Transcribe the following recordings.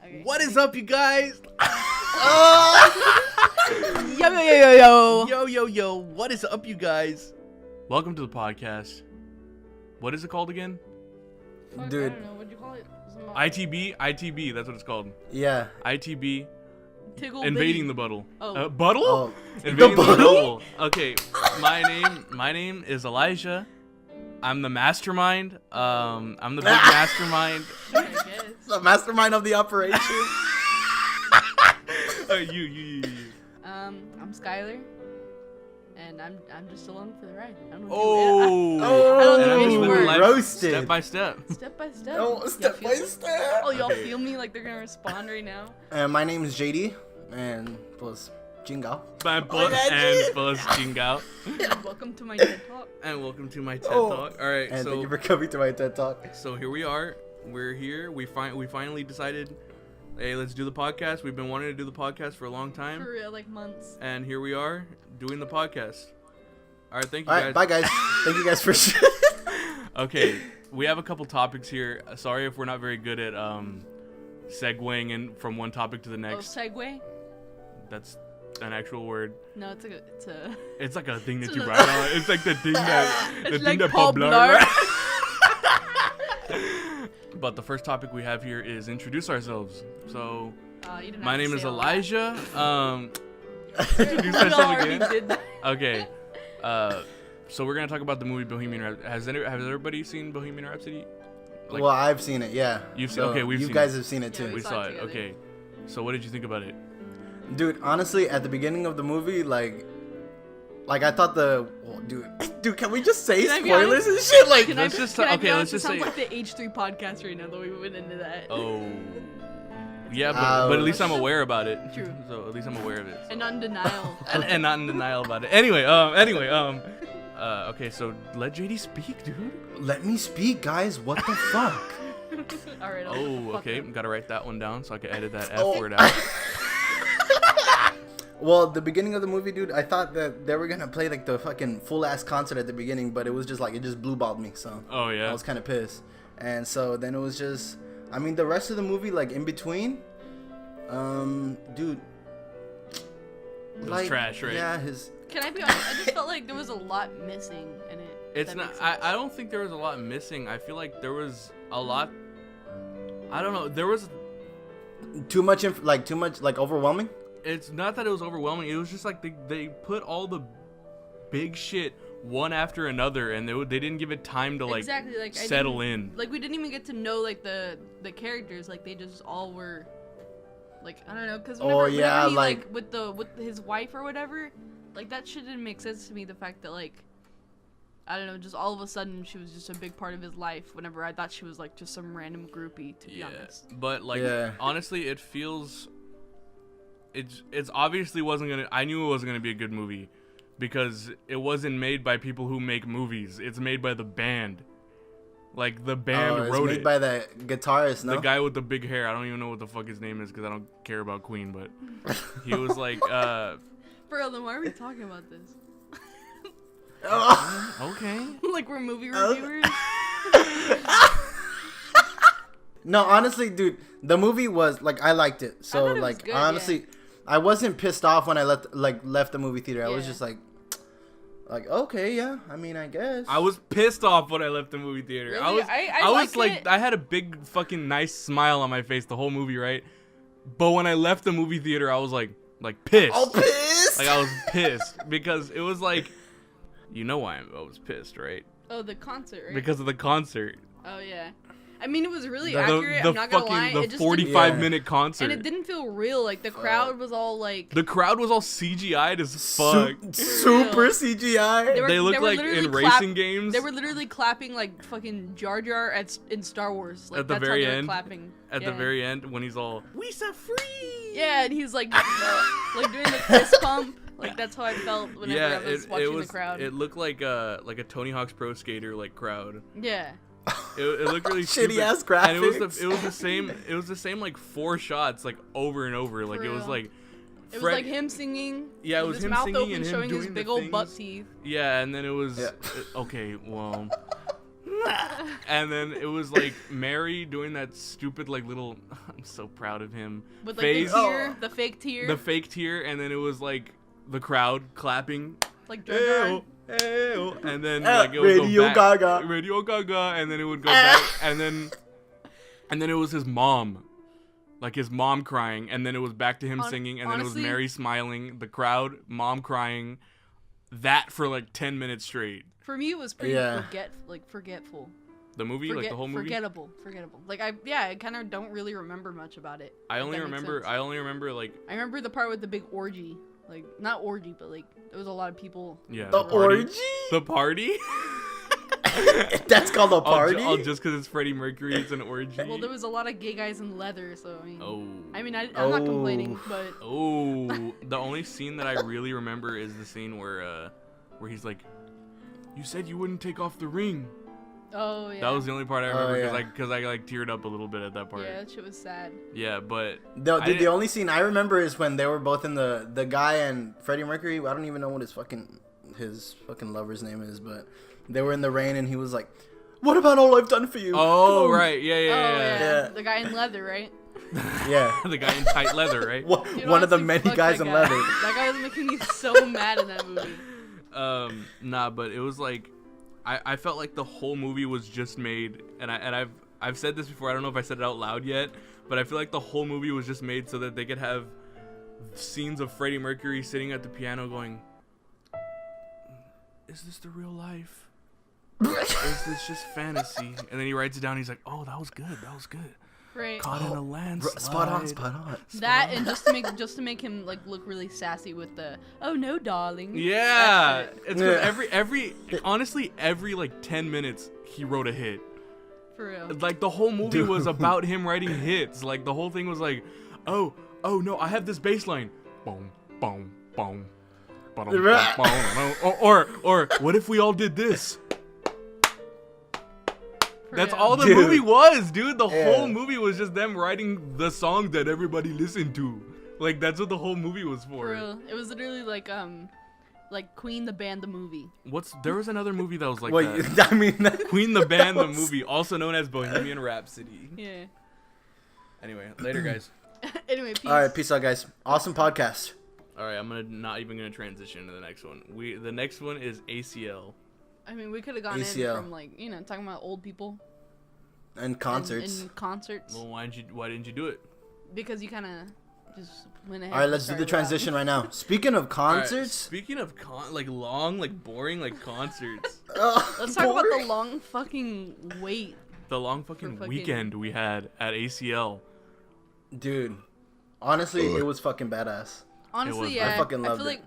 Okay. What is up, you guys? Yo. What is up, you guys? Welcome to the podcast. What is it called again? Fuck, Dude. I don't know. What'd you call it? ITB, that's what it's called. Yeah. ITB, Tickle invading bitty. the buttle. Oh. Buttle? Oh. Invading the buttle? buttle. Okay, my name is Elijah. I'm the mastermind. I'm the big mastermind. I guess. The mastermind of the operation. You. I'm Skylar. And I'm just along for the ride. I don't know. Oh. I don't And know I'm which just living word. life Roasted. step by step. Step by step. Oh, Y'all step feel by me? step. Oh, y'all Okay. feel me like they're gonna respond right now? My name is JD, and pues chingao. My Oh, that's and it. buzz chingao. Welcome to my TED Talk. And welcome to my TED Oh. Talk. All right, And thank so you for coming to my TED Talk. here we are. We're here. We finally decided, hey, let's do the podcast. We've been wanting to do the podcast for a long time, For real, like months. and here we are doing the podcast. All right, thank you All guys. right, bye guys. Thank you guys for. Okay, we have a couple topics here. Sorry if we're not very good at segueing in from one topic to the Oh, next. segue? That's an actual word. No, it's a. It's like a thing that It's you a- write on. It's like the thing that It's like Paul Blart Blart. writes. But the first topic we have here is introduce ourselves. So You didn't my have to name say is all that. Elijah. Introduce You yourself already again. did that. Okay. So we're gonna talk about the movie Bohemian Rhapsody. Has everybody seen Bohemian Rhapsody? Like, Well, I've seen it. Yeah. You've seen- okay, we've you seen guys it. have seen it Yeah, too. we saw saw it it. together. Okay. So what did you think about it? Dude, honestly, at the beginning of the movie, like I thought dude, can we just say Can I be spoilers honest? and shit? Like, Can let's I, just can I okay, be let's honest? just It sounds say- like the H3 podcast right now, though we went into that. Oh. Yeah, but at least I'm aware about it. True. So at least I'm aware of it. And not in denial. And not in denial about it. Anyway, okay, so let JD speak, dude. let me speak, guys. What the fuck? Alright, Oh, okay. Gotta write that one down so I can edit that F Oh. word out. Well, the beginning of the movie, dude, I thought that they were gonna play like the fucking full ass concert at the beginning, but it was just like it just blue balled me, so Oh I yeah. was kind of pissed. And so then it was just, I mean, the rest of the movie, like in between, dude, It was trash, right? Yeah, Can I be honest? I just felt like there was a lot missing in it. if It's that not. makes sense. I don't think there was a lot missing. I feel like there was a lot. I don't know. There was. too much overwhelming. It's not that it was overwhelming. It was just like they put all the big shit one after another, and they didn't give it time to like exactly, like, I settle didn't- in. Like, we didn't even get to know, like, the characters. Like, they just all were, like, I don't know. Because Oh, whenever yeah, he, like- with his wife or whatever, like, that shit didn't make sense to me. The fact that, like, I don't know, just all of a sudden she was just a big part of his life whenever I thought she was, like, just some random groupie, to be honest. But like Yeah. honestly, it feels. It's obviously wasn't gonna. I knew it wasn't gonna be a good movie, because it wasn't made by people who make movies. It's made by the band. Like the band It's wrote made it. by the guitarist, no? The guy with the big hair. I don't even know what the fuck his name is because I don't care about Queen. But he was like, Bro, then why are we talking about this? okay. Like, we're movie reviewers? No, honestly, dude, the movie was like I liked it. So thought it was like good, honestly, I wasn't pissed off when I left the movie theater. I was Yeah. just like okay, yeah. I mean, I guess. I was pissed off when I left the movie theater. I Really? was, I was liked like, it. I had a big fucking nice smile on my face the whole movie, right? But when I left the movie theater, I was like pissed. all pissed. Like I was pissed because it was like, you know why I was pissed, right? Oh, the concert, right? Because of the concert. Oh, yeah. I mean, it was really The- accurate. I'm not gonna lie. The It just 45-minute concert. and it didn't feel real. Like, the crowd was all like. The crowd was all CGI'd as fuck. Super CGI. They look like literally in racing games. They were literally clapping like fucking Jar Jar in Star Wars. Like, At the that's very how they were end? clapping. At Yeah. the very end when he's all, "We so free." Yeah, and he's like, like doing the fist pump. Like, that's how I felt whenever I was watching the crowd. It looked like a Tony Hawk's Pro Skater like crowd. Yeah. It looked really Shitty stupid. ass And it was graphics. the same like 4 shots like over and over. Like it was real. like It was Fred- like him singing. Yeah, it with was his him mouth singing open, and him showing his doing big the old butt things. teeth. Yeah, and then it was Yeah. okay. Well, And then it was like Mary doing that stupid like little. I'm so proud of him. With like face. the tear, the fake tear. The fake tear, and then it was like the crowd clapping. Like Drug And then like it would Radio go back, Gaga. Radio Gaga, and then it would go back, and then it was his mom, like his mom crying, and then it was back to him singing, and then it was Mary smiling, the crowd, mom crying, that for like 10 minutes straight. For me, it was pretty forgetful. The movie, like the whole movie. Forgettable. Like I kind of don't really remember much about it. I only remember like. I remember the part with the big orgy. Like, not orgy, but like, there was a lot of people. Yeah. The orgy? The party? That's called a party? Just because it's Freddie Mercury, it's an orgy. Well, there was a lot of gay guys in leather, so I mean. Oh. I'm not complaining, but. Oh. The only scene that I really remember is the scene where he's like, "You said you wouldn't take off the ring." Oh, yeah. That was the only part I remember because I like teared up a little bit at that part. Yeah, that shit was sad. Yeah, but the only scene I remember is when they were both in the guy and Freddie Mercury. I don't even know what his fucking lover's name is, but they were in the rain and he was like, "What about all I've done for you?" Oh, right. Yeah. Yeah. The guy in leather, right? Yeah. The guy in tight leather, right? One of the many guys in leather. That guy was making me so mad in that movie. Nah, but it was like I felt like the whole movie was just made, and I've said this before. I don't know if I said it out loud yet, but I feel like the whole movie was just made so that they could have scenes of Freddie Mercury sitting at the piano going, "Is this the real life? Or is this just fantasy?" And then he writes it down. He's like, "Oh, that was good. That was good." Right. Caught in a landslide. Spot on. That and just to make him like look really sassy with the "oh no, darling." Yeah, it's every honestly every like 10 minutes he wrote a hit. For real. Like the whole movie was about him writing hits. Like the whole thing was like, oh no, I have this bass line. Boom, boom, boom. Or what if we all did this? That's all the movie was, dude. The whole movie was just them writing the song that everybody listened to. Like that's what the whole movie was for. For real. It was literally like Queen the Band the movie. There was another movie that was like that. I mean, Queen the Band the movie, also known as Bohemian Rhapsody. Yeah. Anyway, later guys. Anyway, peace. all right, peace out, guys. Awesome podcast. All right, I'm not even gonna transition to the next one. The next one is ACL. I mean, we could have gone ACL. in from like talking about old people And concerts. and concerts. Well, why didn't you do it? Because you kind of just went ahead. All right, and let's do the started transition right now. Speaking of concerts, All right, speaking of long, boring concerts, Let's talk about the long fucking wait. the long fucking weekend we had at ACL. dude. Honestly, it was fucking badass. Honestly, was. yeah. I fucking loved feel it. like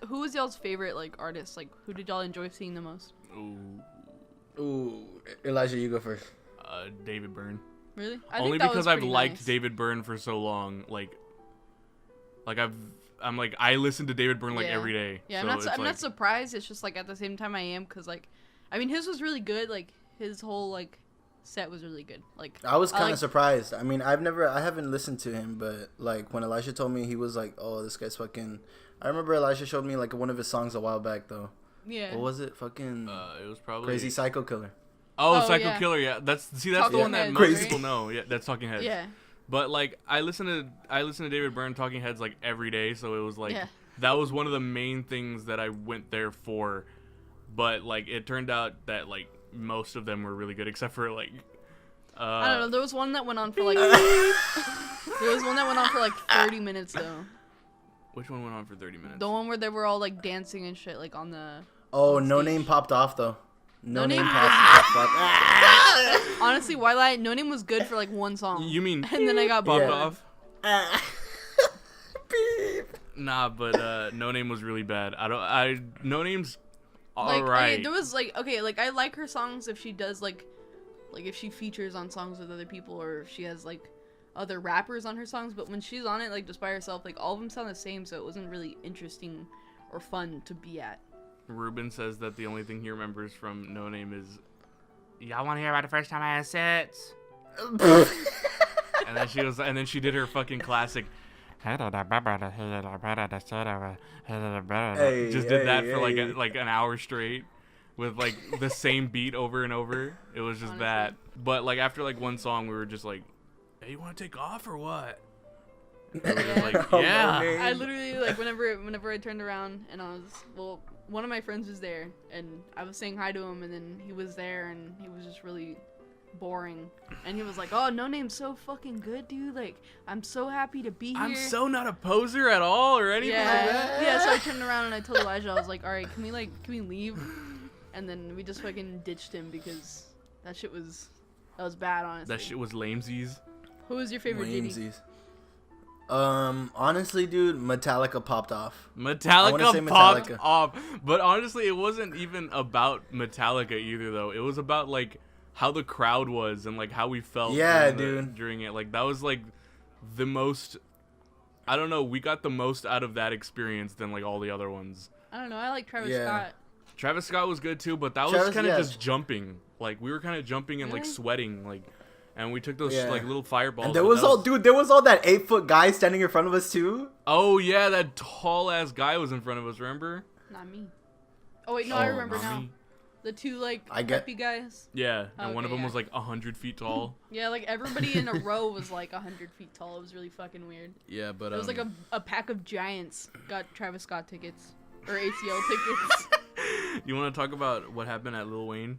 who was y'all's favorite artist? Like, who did y'all enjoy seeing the most? Ooh, Elijah, you go first. David Byrne. Really? Only because I've liked David Byrne for so long. I listen to David Byrne every day. Yeah, so I'm not surprised. It's just at the same time I am, because I mean his was really good. Like his whole set was really good. I was kind of surprised. I mean, I haven't listened to him, but when Elijah told me, he was like, "Oh, this guy's fucking." I remember Elijah showed me one of his songs a while back though. Yeah. What was it? Fucking. It was probably Crazy Psycho Killer. Oh, Psycho Killer. Yeah, that's the one that most people know. Yeah, that's Talking Heads. Yeah. But I listen to David Byrne Talking Heads every day, so it was that was one of the main things that I went there for. But it turned out that most of them were really good, except for I don't know. There was one that went on for there was one that went on for 30 minutes though. Which one went on for 30 minutes? The one where they were all dancing and shit on the. Oh, on No stage. Name popped off though. No Name popped off. Honestly, why lie? No Name was good for one song. You mean? And then I got popped bored. off. Beep. Nah, but No Name was really bad. No Name's alright. Okay, there was I like her songs if she does if she features on songs with other people, or if she has other rappers on her songs. But when she's on it just by herself, all of them sound the same, so it wasn't really interesting or fun to be at. Ruben says that the only thing he remembers from No Name is, "Y'all want to hear about the first time I had sex?" and then she did her fucking classic. Did that for an hour straight. with like the same beat over and over. It was just that. But like after like one song, we were just like, "Hey, you want to take off or what?" We were just like, yeah. I literally like whenever I turned around and I was one of my friends was there and I was saying hi to him and then he was there and he was just really boring and he was like, "Oh, No Name's so fucking good, dude. Like, I'm so happy to be here. I'm so not a poser at all or anything like that." Yeah, so I turned around and I told Elijah, I was like, "All right, can we leave?" And then we just fucking ditched him because that was bad, honestly. That shit was lamesies. Who was your favorite JD? Honestly, dude, Metallica popped off. Metallica popped off. But honestly, it wasn't even about Metallica either, though. It was about like how the crowd was and like how we felt. Yeah, during it. Like that was like the most. I don't know. We got the most out of that experience than like all the other ones. I don't know. I like Travis Scott. Travis Scott was good too, but that was kind of just jumping. Like we were kind of jumping and like sweating, like, and we took those like little fireballs. And there was all that 8-foot guy standing in front of us too. Oh yeah, that tall ass guy was in front of us. Remember? Not me. Oh wait, no, I remember now. Me. The two like preppy guys. Yeah, and one of them was like 100 feet tall. Yeah, like everybody in a row was like 100 feet tall. It was really fucking weird. Yeah, but it was like a pack of giants got Travis Scott tickets or ACL tickets. You want to talk about what happened at Lil Wayne?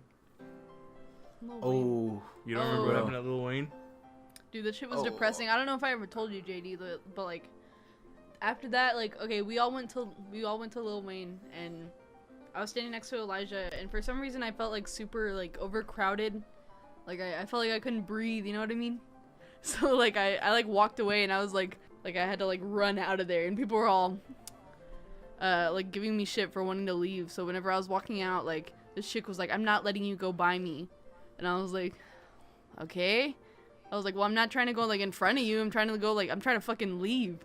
Oh, you don't remember what happened at Lil Wayne? Dude, that shit was depressing. I don't know if I ever told you, JD, but like after that, like okay, we all went to Lil Wayne, and I was standing next to Elijah, and for some reason I felt like super like overcrowded. Like I felt like I couldn't breathe. You know what I mean? So like I like walked away, and I was like I had to like run out of there, and people were all like giving me shit for wanting to leave. So whenever I was walking out, like this chick was like, "I'm not letting you go by me," and I was like, "Okay." I was like, "Well, I'm not trying to go like in front of you. I'm trying to fucking leave."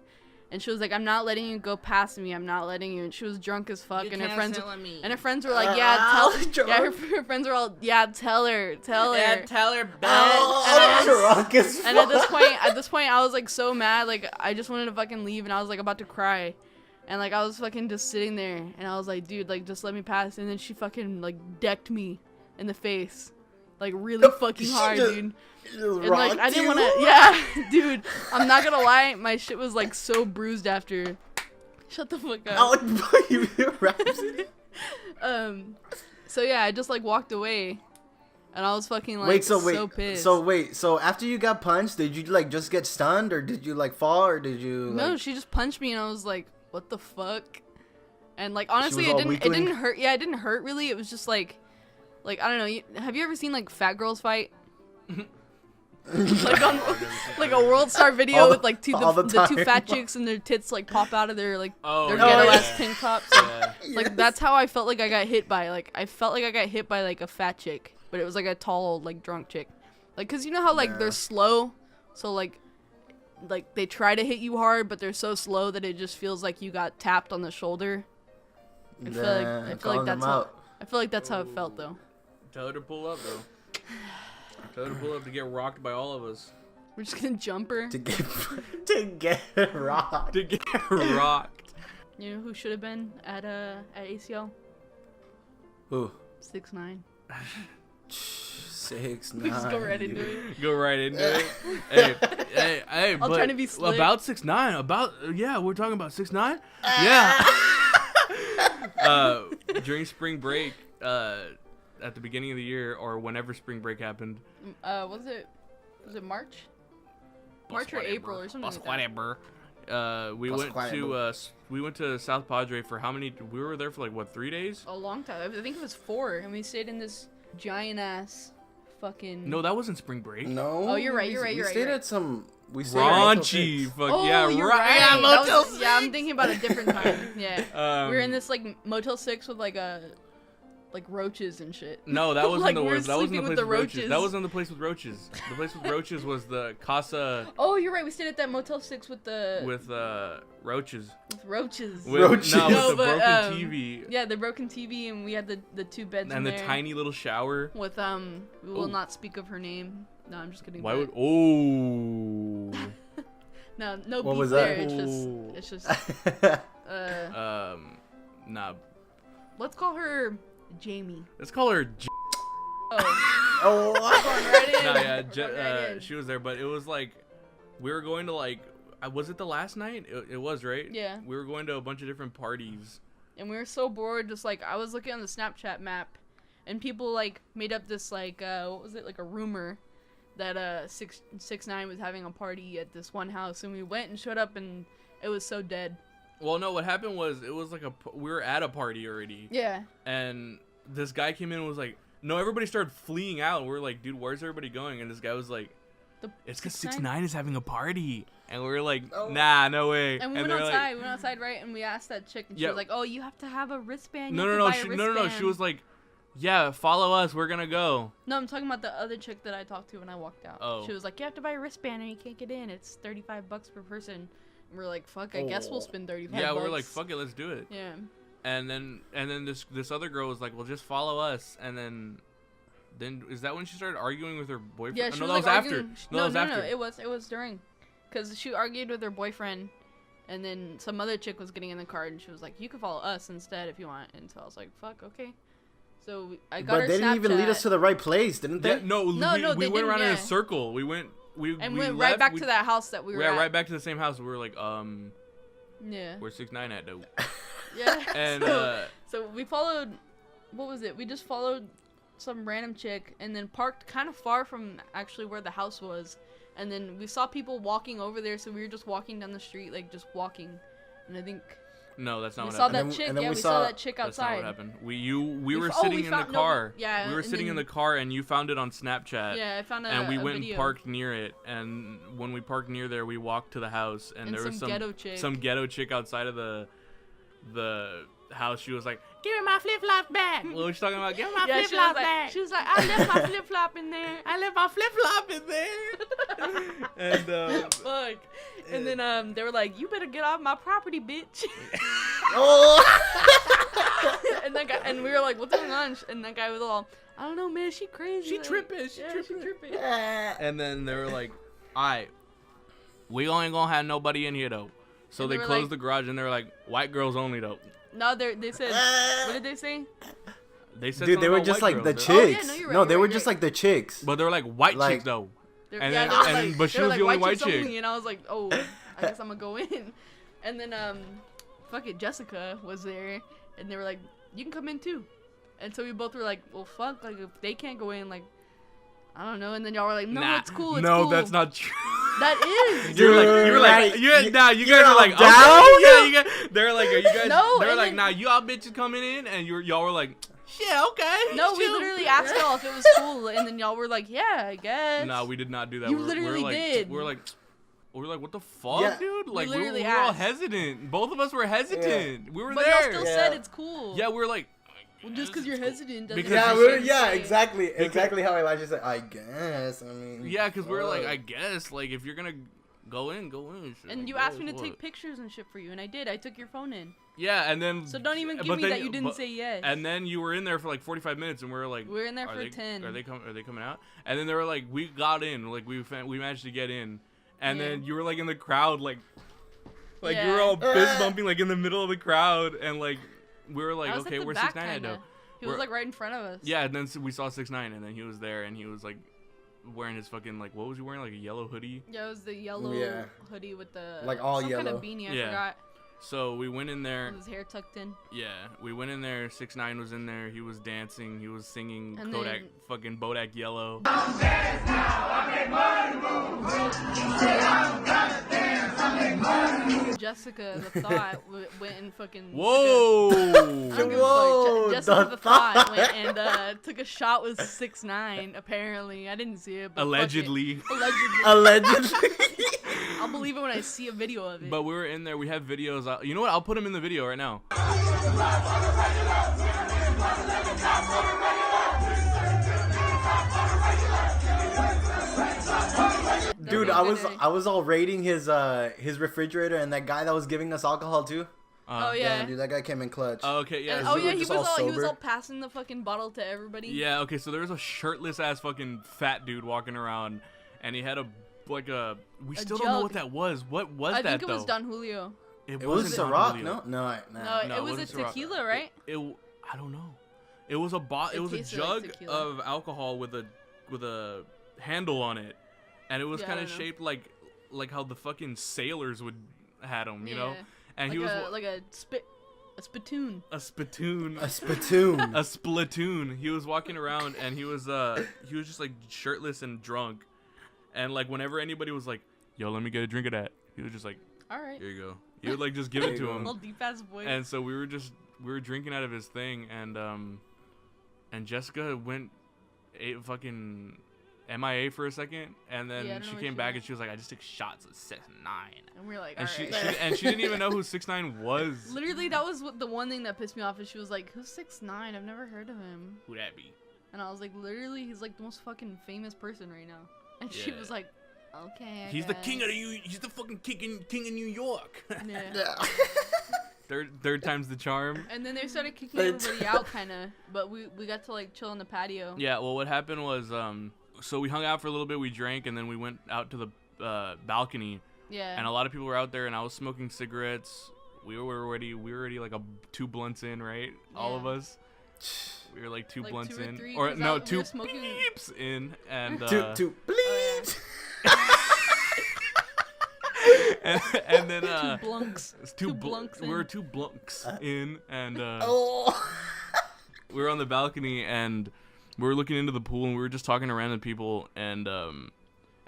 And she was like, "I'm not letting you go past me. I'm not letting you." And she was drunk as fuck. And her friends were like, her friends were all, "Yeah, tell her. Yeah, tell her, bitch." And at this point, I was like so mad. Like I just wanted to fucking leave, and I was like about to cry. And like I was fucking just sitting there, and I was like, "Dude, like just let me pass." And then she fucking like decked me in the face, like really fucking hard, dude. And like I didn't want to. Yeah, dude. I'm not gonna lie, my shit was like so bruised after. Shut the fuck up. Rhapsody. So yeah, I just like walked away, and I was fucking like so pissed. So after you got punched, did you like just get stunned, or did you like fall, or did you? No, she just punched me, and I was like, "What the fuck?" And like honestly, it didn't hurt. Yeah, it didn't hurt really. It was just like I don't know. Have you ever seen like fat girls fight? Like on like a World Star video with like the two fat chicks and their tits like pop out of their like their ghetto ass tank tops. Like that's how I felt like I got hit by. Like I felt like I got hit by like a fat chick, but it was like a tall like drunk chick. Like cause you know how like they're slow, so like they try to hit you hard, but they're so slow that it just feels like you got tapped on the shoulder. I feel like that's how it felt though. Tell her to pull up though. Tell her to pull up to get rocked by all of us. We're just gonna jump her. To get rocked. To get rocked. You know who should have been at ACL? Who? 6ix9ine. 6ix9ine. Just go right into it. Go right into it. Hey. I'm trying to be slick. About 6ix9ine. We're talking about 6ix9ine. Yeah. During spring break, at the beginning of the year or whenever spring break happened. Was it March? March or April or something like that. We went to South Padre for how many? We were there for like what, 3 days? A long time. I think it was 4, and we stayed in this giant ass fucking. No, that wasn't spring break. No. Oh, you're right. We stayed at some. We stayed raunchy. You're right. Yeah, Motel 6. Yeah, I'm thinking about a different time. Yeah. We were in this like Motel 6 with like roaches and shit. No, that wasn't like, the worst. That wasn't the place with roaches. That wasn't the place with roaches. The place with roaches was the Casa. Oh, you're right. We stayed at that Motel 6 with the. With roaches. With roaches. With the broken TV. Yeah, the broken TV, and we had the 2 beds and in the there. tiny little shower. With we will not speak of her name. No, I'm just kidding. Why would? No what beef was there. That? It's just. Nah. Let's call her Jamie. Let's call her. Oh. Oh. Going right in. No, yeah, Going right in. she was there, but it was like we were going to like. Was it the last night? It was, right? Yeah. We were going to a bunch of different parties. And we were so bored. Just like I was looking on the Snapchat map, and people like made up this like what was it, like a rumor that 6ix9ine was having a party at this one house, and we went and showed up, and it was so dead. Well, no, what happened was it was like we were at a party already. Yeah. And this guy came in and was like, no, everybody started fleeing out. And we were like, dude, where's everybody going? And this guy was like, it's because 6ix9ine is having a party. And we were like, nah, no way. And we went outside. Like, we went outside, right? And we asked that chick, and she was like, oh, you have to have a wristband. No. She was like, yeah, follow us. We're going to go. No, I'm talking about the other chick that I talked to when I walked out. Oh. She was like, you have to buy a wristband and you can't get in. It's $35 per person. And we're like, fuck, I guess we'll spend $35. Yeah, we were like, fuck it, let's do it. Yeah. And then this other girl was like, well, just follow us. And then is that when she started arguing with her boyfriend? Yeah, she no, was that like was arguing. after. No, It was during. Because she argued with her boyfriend, and then some other chick was getting in the car, and she was like, you can follow us instead if you want. And so I was like, fuck, okay. So I got her But they didn't even lead us to the right place, didn't they? Yeah, no, we went around in a circle. We went right back to that house that we were at. Right back to the same house. We were like, yeah. Where's 6ix9ine at, though? Yeah. And so we followed, what was it? We just followed some random chick and then parked kind of far from actually where the house was. And then we saw people walking over there, so we were just walking down the street, like just walking. And I think no, that's not we what saw happened. that chick. Yeah, we saw that chick outside. That's not what happened. We were sitting in the car. Yeah, we were sitting in the car, and you found it on Snapchat. Yeah, I found and we went video. and parked near it. And when we parked near there, we walked to the house, and there was some ghetto chick outside of the house. She was like, "Give me my flip flop back." What was she talking about? Give me my flip flop back. She was like, "I left my flip flop in there. I left my flip flop in there." And fuck. And then they were like, "You better get off my property, bitch." Oh. and we were like, "What's going on?" And that guy was all, "I don't know, man. She crazy. She like, tripping. She tripping." And then they were like, "Alright, we ain't gonna have nobody in here though." So they closed the garage and they were like, "White girls only though." No, they said. What did they say? They said, dude, they were just like the chicks. Oh, yeah, no, you're right, no, they were right. just like the chicks. But they were like white chicks though. And yeah, then, but she was the only white chick. Only, and I was like, oh, I guess I'm gonna go in. And then fuck it, Jessica was there, and they were like, you can come in too. And so we both were like, well, fuck, like if they can't go in, like, I don't know. And then y'all were like, no, it's cool. It's cool. That's not true. That is. You were like, you guys are like, down? okay, yeah, you guys. They're like, are you guys? No, they're like, nah, you all bitches coming in, and y'all were like, yeah, okay. No, we literally asked y'all if it was cool, and then y'all were like, yeah, I guess. No, we did not do that. You literally did. We were like, what the fuck, dude? Like, we were all hesitant. Both of us were hesitant. Yeah. We were there. But y'all still said it's cool. Yeah, we were like, well, just because you're hesitant doesn't exactly how Elijah said, I guess. I mean, yeah, because we were like, I guess, like, if you're gonna go in. Shit, and you asked me to take pictures and shit for you, and I did. I took your phone in. Yeah, and then. So don't even give me that you didn't say yes. And then you were in there for like 45 minutes, and we were like, we're in there for 10. Are they coming out? And then they were like, we got in, like we managed to get in, and then you were like in the crowd, like you were all fist bumping like in the middle of the crowd, and like we were like, okay, where's 6ix9ine at though? He was like right in front of us. Yeah, and then we saw 6ix9ine, and then he was there, and he was like wearing his fucking like, what was he wearing, like a yellow hoodie? Yeah, it was the yellow hoodie with the like all some yellow kind of beanie. I forgot. So we went in there. With his hair tucked in. Yeah, we went in there. 6ix9ine was in there. He was dancing. He was singing and Kodak, fucking Bodak Yellow. I'm dance now. I make money move. Say I'm gonna dance. I make money move. Jessica the Thought went and fucking. Whoa! Whoa! Jessica the Thought went and took a shot with 6ix9ine. Apparently, I didn't see it. But Allegedly. Allegedly. I'll believe it when I see a video of it. But we were in there. We have videos. You know what? I'll put them in the video right now. Dude, I was all raiding his refrigerator, and that guy that was giving us alcohol too. Oh yeah, dude, that guy came in clutch. Oh, okay, yeah. And, he was all passing the fucking bottle to everybody. Yeah, okay. So there was a shirtless ass fucking fat dude walking around, and he had we still don't know what that was. What was that though? I think it was Don Julio. It was Ciroc, no, it was a tequila, right? I don't know. It was a It It was a tasted like jug tequila. of alcohol with a handle on it, and it was Yeah, I kind of don't know. shaped like how the fucking sailors would had them, you know. Yeah. And Like he was a spittoon. a spittoon. A spittoon. A splatoon. He was walking around and he was just like shirtless and drunk, and like whenever anybody was like, "Yo, let me get a drink of that," he was just like, All right. "Here you go." He would like just give it to Little him, deep ass voice. and so we were drinking out of his thing, and Jessica went fucking MIA for a second, and then Yeah, I don't know she where Oh, came she back went. and she was like, "I just took shots of 6ix9ine," And we were like, and alright. she didn't even know who 6ix9ine was. Literally, that was the one thing that pissed me off. Is she was like, "Who's 6ix9ine? I've never heard of him." Who that be? And I was like, literally, he's like the most fucking famous person right now. And she Yeah. was like, okay. I He's the king of guess." he's the fucking king of New York. Yeah. Yeah. third time's the charm. And then they started kicking But- everybody out, kind of. But we got to like chill on the patio. Yeah, well, what happened was, so we hung out for a little bit, we drank, and then we went out to the balcony, Yeah. and a lot of people were out there, and I was smoking cigarettes. We were already like 2 blunts in, right? All of Yeah. us. We were like 2 Like blunts 2 or in, 3, or 'cause no, we 2 were smoking- beeps in, and Two, Oh, please. and then Two blunks. it's Two blunks we were in. 2 blunks in, and Oh. we were on the balcony, and we were looking into the pool, and we were just talking to random people, and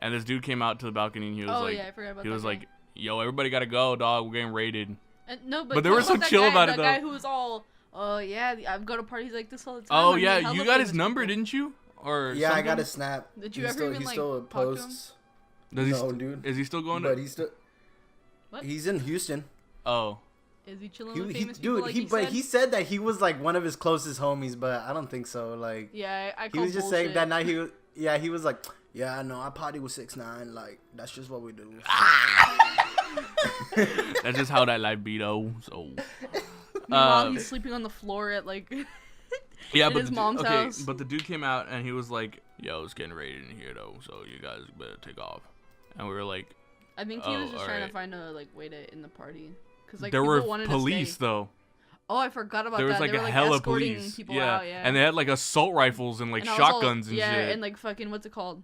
this dude came out to the balcony, and he was Oh like, yeah, I forgot about he that. was guy. like, "Yo, everybody gotta go, dog. We're getting raided." And, no, but they were so that chill guy, about it, that guy though. who was all, oh yeah, I've got to parties like this all the time. Oh I meet yeah, hella you got his famous number, people." didn't you? Or Yeah, I got something? a snap. Did you He ever still, even he like still talk to him? posts. Does he No, dude. Is he still going? But he's still. What? He's in Houston. Oh, Is he chilling with famous Dude, people like he said that he was like one of his closest homies, but I don't think so. Like, Yeah, I he call was just bullshit. saying that night he was like, yeah, no, I party with 6ix9ine. Like, that's just what we do. that's just how that life be though. So Meanwhile, he's sleeping on the floor at like. yeah, in but his mom's house. but the dude came out and he was like, "Yo, it's getting raided in here though, so you guys better take off." And we were like, I think he was Oh, just trying alright. to find a like way to end the party, cause like there people were wanted police to stay. though. Oh, I forgot about There was that. like They a were, like, hella escorting police. people Yeah. out, yeah. And they had like assault rifles and like And I was all- shotguns and yeah, shit. and like fucking what's it called?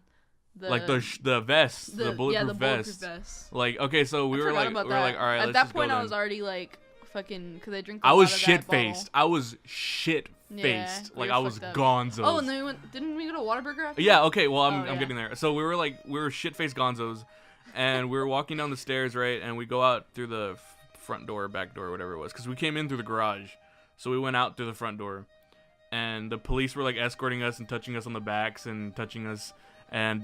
Like the vests, the bulletproof yeah, the bulletproof vests. vest. Like, okay, so we I were forgot like, about we were that. like, all right, At let's that just point, go I then. was already like fucking, cause I drink. A I lot was of that shit bottle. faced. I was shit faced. Yeah, we Like were I was fucked up. gonzo. Oh, and then didn't we go to Whataburger after? Yeah, okay, well I'm Oh, yeah. getting there. So we were shit faced gonzos, and we were walking down the stairs, right? And we go out through the front door, back door, whatever it was, because we came in through the garage. So we went out through the front door, and the police were like escorting us and touching us on the backs and touching us, and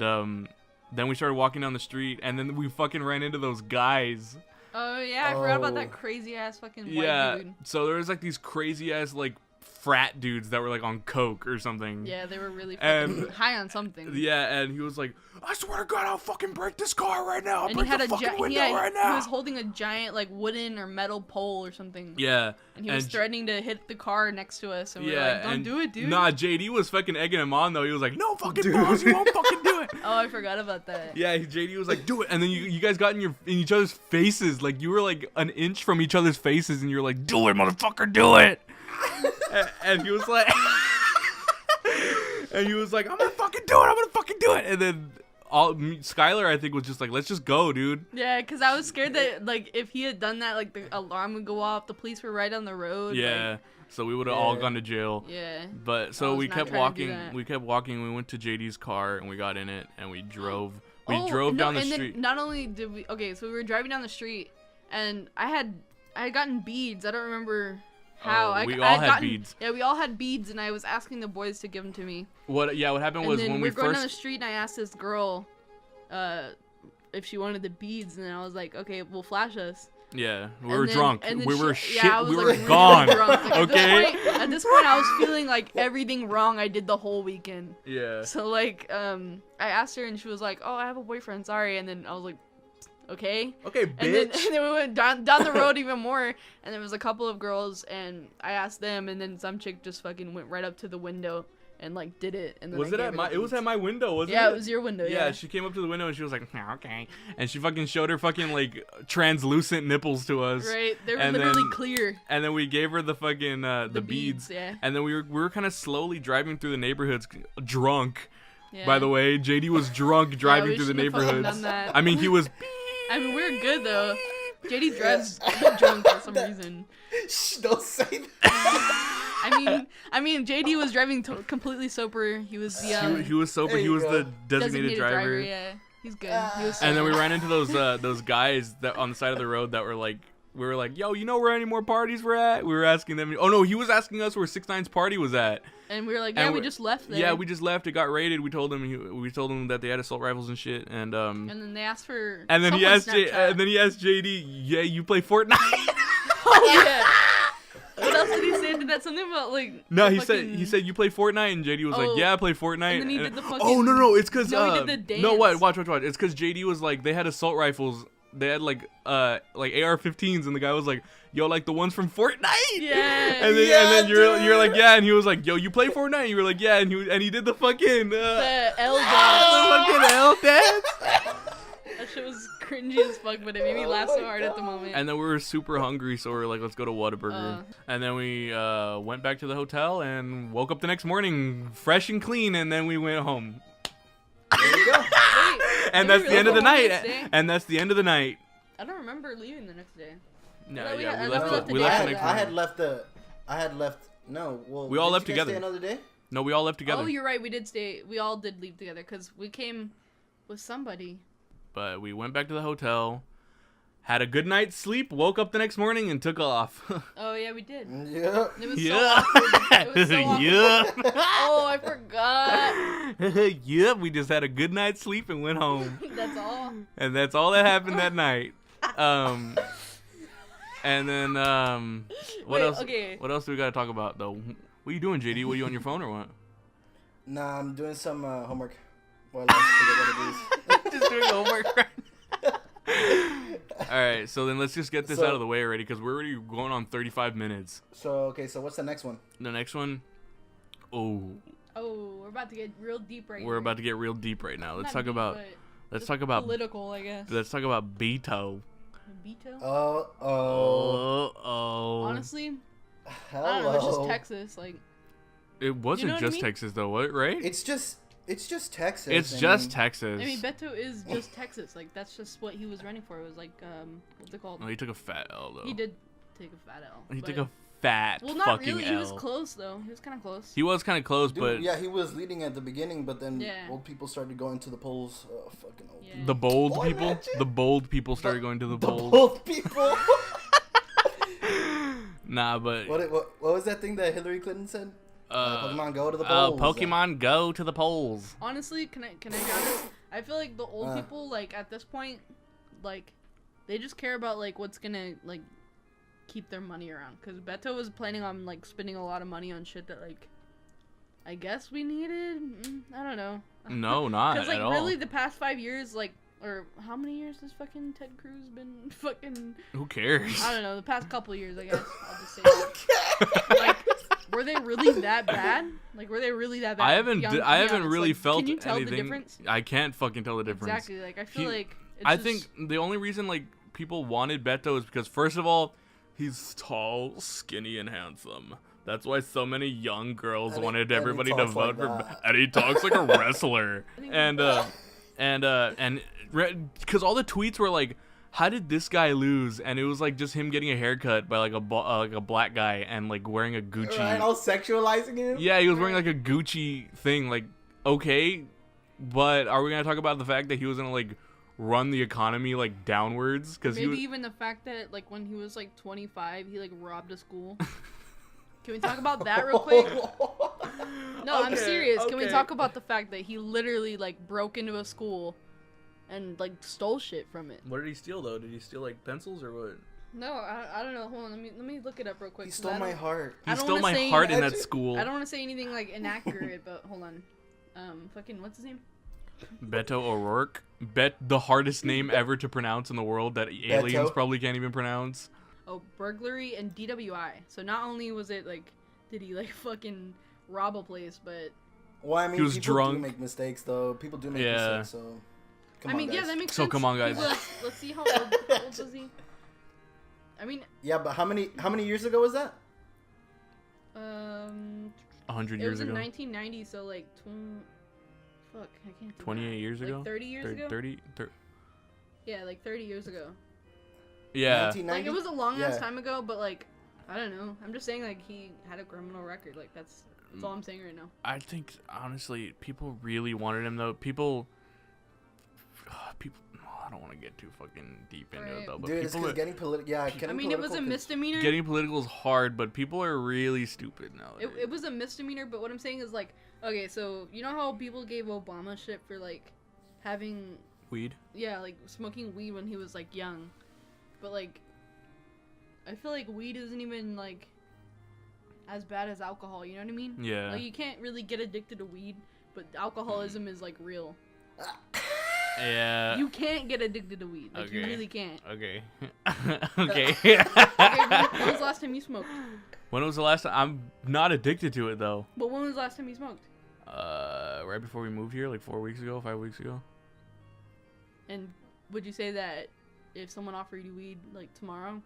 then we started walking down the street, and then we fucking ran into those guys. Oh yeah, I forgot about Oh. that crazy ass fucking white Yeah. dude. So there was like these crazy ass like frat dudes that were like on coke or something. Yeah, they were really And- fucking high on something. Yeah, and he was like, "I swear to God, I'll fucking break this car right now. I'll And he break had the a fucking window right he now." was holding a giant like wooden or metal pole or something. Yeah. And he was threatening to hit the car next to us, and we were like, "Don't do it, dude." Nah, JD was fucking egging him on though. He was like, "No fucking Dude. balls, you won't fucking do it." Oh, I forgot about that. Yeah, JD was like, "Do it," and then you guys got in each other's faces, like you were like an inch from each other's faces, and you were like, "Do it, motherfucker, do it." and he was like, and he was like, "I'm gonna fucking do it, I'm gonna fucking do it," and then Skylar, I think, was just like, "Let's just go, dude." Yeah, because I was scared that like if he had done that, like the alarm would go off. The police were right on the road. Yeah. So we would have all gone to jail. Yeah. But I so was we not kept trying to do walking. that. We kept walking. We went to JD's car and we got in it and we drove. We Oh, drove no, down the and street. Then not only did we so we were driving down the street, and I had gotten beads. I don't remember how. Oh, we I all had gotten, beads. Yeah, we all had beads, and I was asking the boys to give them to me. What? Yeah. What happened And was then when we we were going down the first. street, and I asked this girl, if she wanted the beads, and I was like, okay, well, flash us. Yeah. We And were then- drunk. and then We were she- shit. yeah, I was, we like, were really gone. drunk. Like, Okay. At this point, I was feeling like everything wrong I did the whole weekend. Yeah. So like, I asked her, and she was like, "Oh, I have a boyfriend. Sorry." And then I was like, "Okay." Okay, And then, bitch. and then we went down the road even more, and there was a couple of girls, and I asked them, and then some chick just fucking went right up to the window and like did it. And then Was I it gave at my? the It was beads. at my window, wasn't it? Yeah, it was your window. Yeah, Yeah. she came up to the window and she was like, okay, and she fucking showed her fucking like translucent nipples to us. Right, they were And literally then- clear. And then we gave her the fucking the beads. Yeah. And then we were kind of slowly driving through the neighborhoods, drunk. Yeah. By the way, JD was drunk driving we through the shouldn't have fucking neighborhoods. done that. I mean, he was. I mean, we were good though. JD drives drunk for some reason. Shh, don't say that. I mean, JD was driving completely sober. He was the He was sober. There He you was go. the designated driver. Yeah, he's good. He was And then we sober. ran into those guys that on the side of the road that were like, we were like, yo, you know where any more parties we're at? We were asking them. Oh no, he was asking us where 6ix9ine's party was at. And we were like, And yeah, we we- just left there. Yeah, we just left. It got raided. We told him that they had assault rifles and shit. And And then they asked for. and then he someone's asked JD, yeah, you play Fortnite? Oh yeah. What else did he say? Did that something about like? No, the he fucking- said you play Fortnite, and JD was Oh. like, yeah, I play Fortnite. And then he did the fucking. Oh no, it's because No, he did the no, what? dance. Watch. It's because JD was like, they had assault rifles. They had like AR-15s, and the guy was like, yo, like the ones from Fortnite. Yeah. And then, Yeah, and then you're like, dude. yeah, and he was like, yo, you play Fortnite? And you were like, yeah, and he did the fucking The L the dance. fucking L dance. That shit was cringy as fuck, but it made me laugh so hard at the moment. And then we were super hungry, so we were like, let's go to Whataburger. And then we went back to the hotel and woke up the next morning fresh and clean, and then we went home. There you go. Wait, And did that's we the end of the really go home night. next day? And that's the end of the night. I don't remember leaving the next day. No, thought we yeah, had- we I thought we left. left The, the we day left after. the next morning. I had left. No, well, We all did left you guys together. Stay another day. No, we all left together. Oh, you're right. We did stay. We all did leave together because we came with somebody. But we went back to the hotel, had a good night's sleep, woke up the next morning, and took off. Oh yeah, we did. Yeah. It was so Yeah. awkward. It was so awkward. Yeah. Oh, I forgot. Yep, we just had a good night's sleep and went home. That's all. And that's all that happened that night. And then what Wait, else? okay. What else do we gotta talk about though? What are you doing, JD? What are you on your phone or what? Nah, I'm doing some homework. While I forget what it is. Just doing homework. All right, so then let's just get this So- out of the way already because we're already going on 35 minutes. So okay, so what's the next one? The next one, oh, Oh, we're about to get real deep right we're here. about to get real deep right now. Let's Not talk deep, about but let's just talk about political, I guess. let's talk about BETO. Beto? Oh. Oh. Honestly, Hello. I don't know. It's just Texas. Like, It wasn't know what I just mean? Texas though, what? Right? It's just Texas. It's I just mean, Texas. I mean, Beto is just Texas. Like, that's just what he was running for. It was like, what's it called? Oh, he took a fat L though. He did take a fat L. He but- took a fat Well, not fucking really. L. He was close though. He was kind of close. He was kind of close, Dude, but yeah, he was leading at the beginning, but then Yeah. old people started going to the polls. Oh, fucking old. Yeah. the bold Oh, people, imagine. the bold people started going to the The polls. bold people. Nah, but what was that thing that Hillary Clinton said? Pokemon go to the polls. Pokemon go to the polls. Honestly, can I be honest? I feel like the old people, like at this point, like they just care about like what's gonna like keep their money around. Cause Beto was planning on like spending a lot of money on shit that like I guess we needed. I don't know. No, not Cause like at all. really the past 5 years, like or how many years has fucking Ted Cruz been fucking? Who cares? I don't know. The past couple years, I guess. I'll just say that. Like, were they really that bad? Like, were they really that bad? I haven't Be I haven't honest. really Like, felt Can you tell anything. the difference? I can't fucking tell the difference. Exactly. Like, I feel He- like it's I just, think the only reason like people wanted Beto is because first of all, he's tall, skinny, and handsome. That's why so many young girls And he- wanted and he everybody to talks vote like for. that. And he talks like a wrestler. And because all the tweets were like, "How did this guy lose?" And it was like just him getting a haircut by like a black guy and like wearing a Gucci. Right, all sexualizing him. Yeah, he was wearing like a Gucci thing. Like, okay, but are we gonna talk about the fact that he was gonna like run the economy like downwards? Because maybe even the fact that like when he was like 25, he like robbed a school. Can we talk about that real quick? No, I'm Okay, serious. Can we okay. talk about the fact that he literally like broke into a school and like stole shit from it? What did he steal though? Did he steal like pencils or what? No, I don't know. Hold on, let me look it up real quick. He 'cause stole I my don't- heart. He I don't stole wanna my say heart in that- that school. I don't want to say anything like inaccurate, but hold on. Fucking what's his name? Beto O'Rourke. Bet the hardest name ever to pronounce in the world that aliens Beto? probably can't even pronounce. Oh, burglary and DWI. So not only was it like, did he like fucking rob a place, but Well, I mean, he was people drunk. do make mistakes, though. People do make Yeah. mistakes, so. Come I mean, on, yeah, guys. that makes So sense. come on, guys. Let's see how old was he? I mean, Yeah, but how many years ago was that? 100 it years was ago. in 1990, so like, fuck, I can't. Do 28 that. years ago. Like 30 years ago. 30. Yeah, like 30 years ago. Yeah. 1990? Like it was a long ass Yeah. time ago, but like, I don't know. I'm just saying like he had a criminal record. Like that's all I'm saying right now. I think honestly, people really wanted him though. People. I don't want to get too fucking deep into it though. But Dude, it's people because are, getting political. Yeah, I mean, it was a misdemeanor. getting political is hard, but people are really stupid now. It was a misdemeanor, but what I'm saying is like, okay, so you know how people gave Obama shit for like having Weed. yeah, like smoking weed when he was like young, but like I feel like weed isn't even like as bad as alcohol. You know what I mean? Yeah. Like you can't really get addicted to weed, but alcoholism is like real. Yeah. You can't get addicted to weed. Like you Okay. really can't. Okay. Okay. Okay, when was the last time you smoked? When was the last time? I'm not addicted to it though. But when was the last time you smoked? Right before we moved here, like 4 weeks ago, 5 weeks ago. And would you say that if someone offered you weed like tomorrow,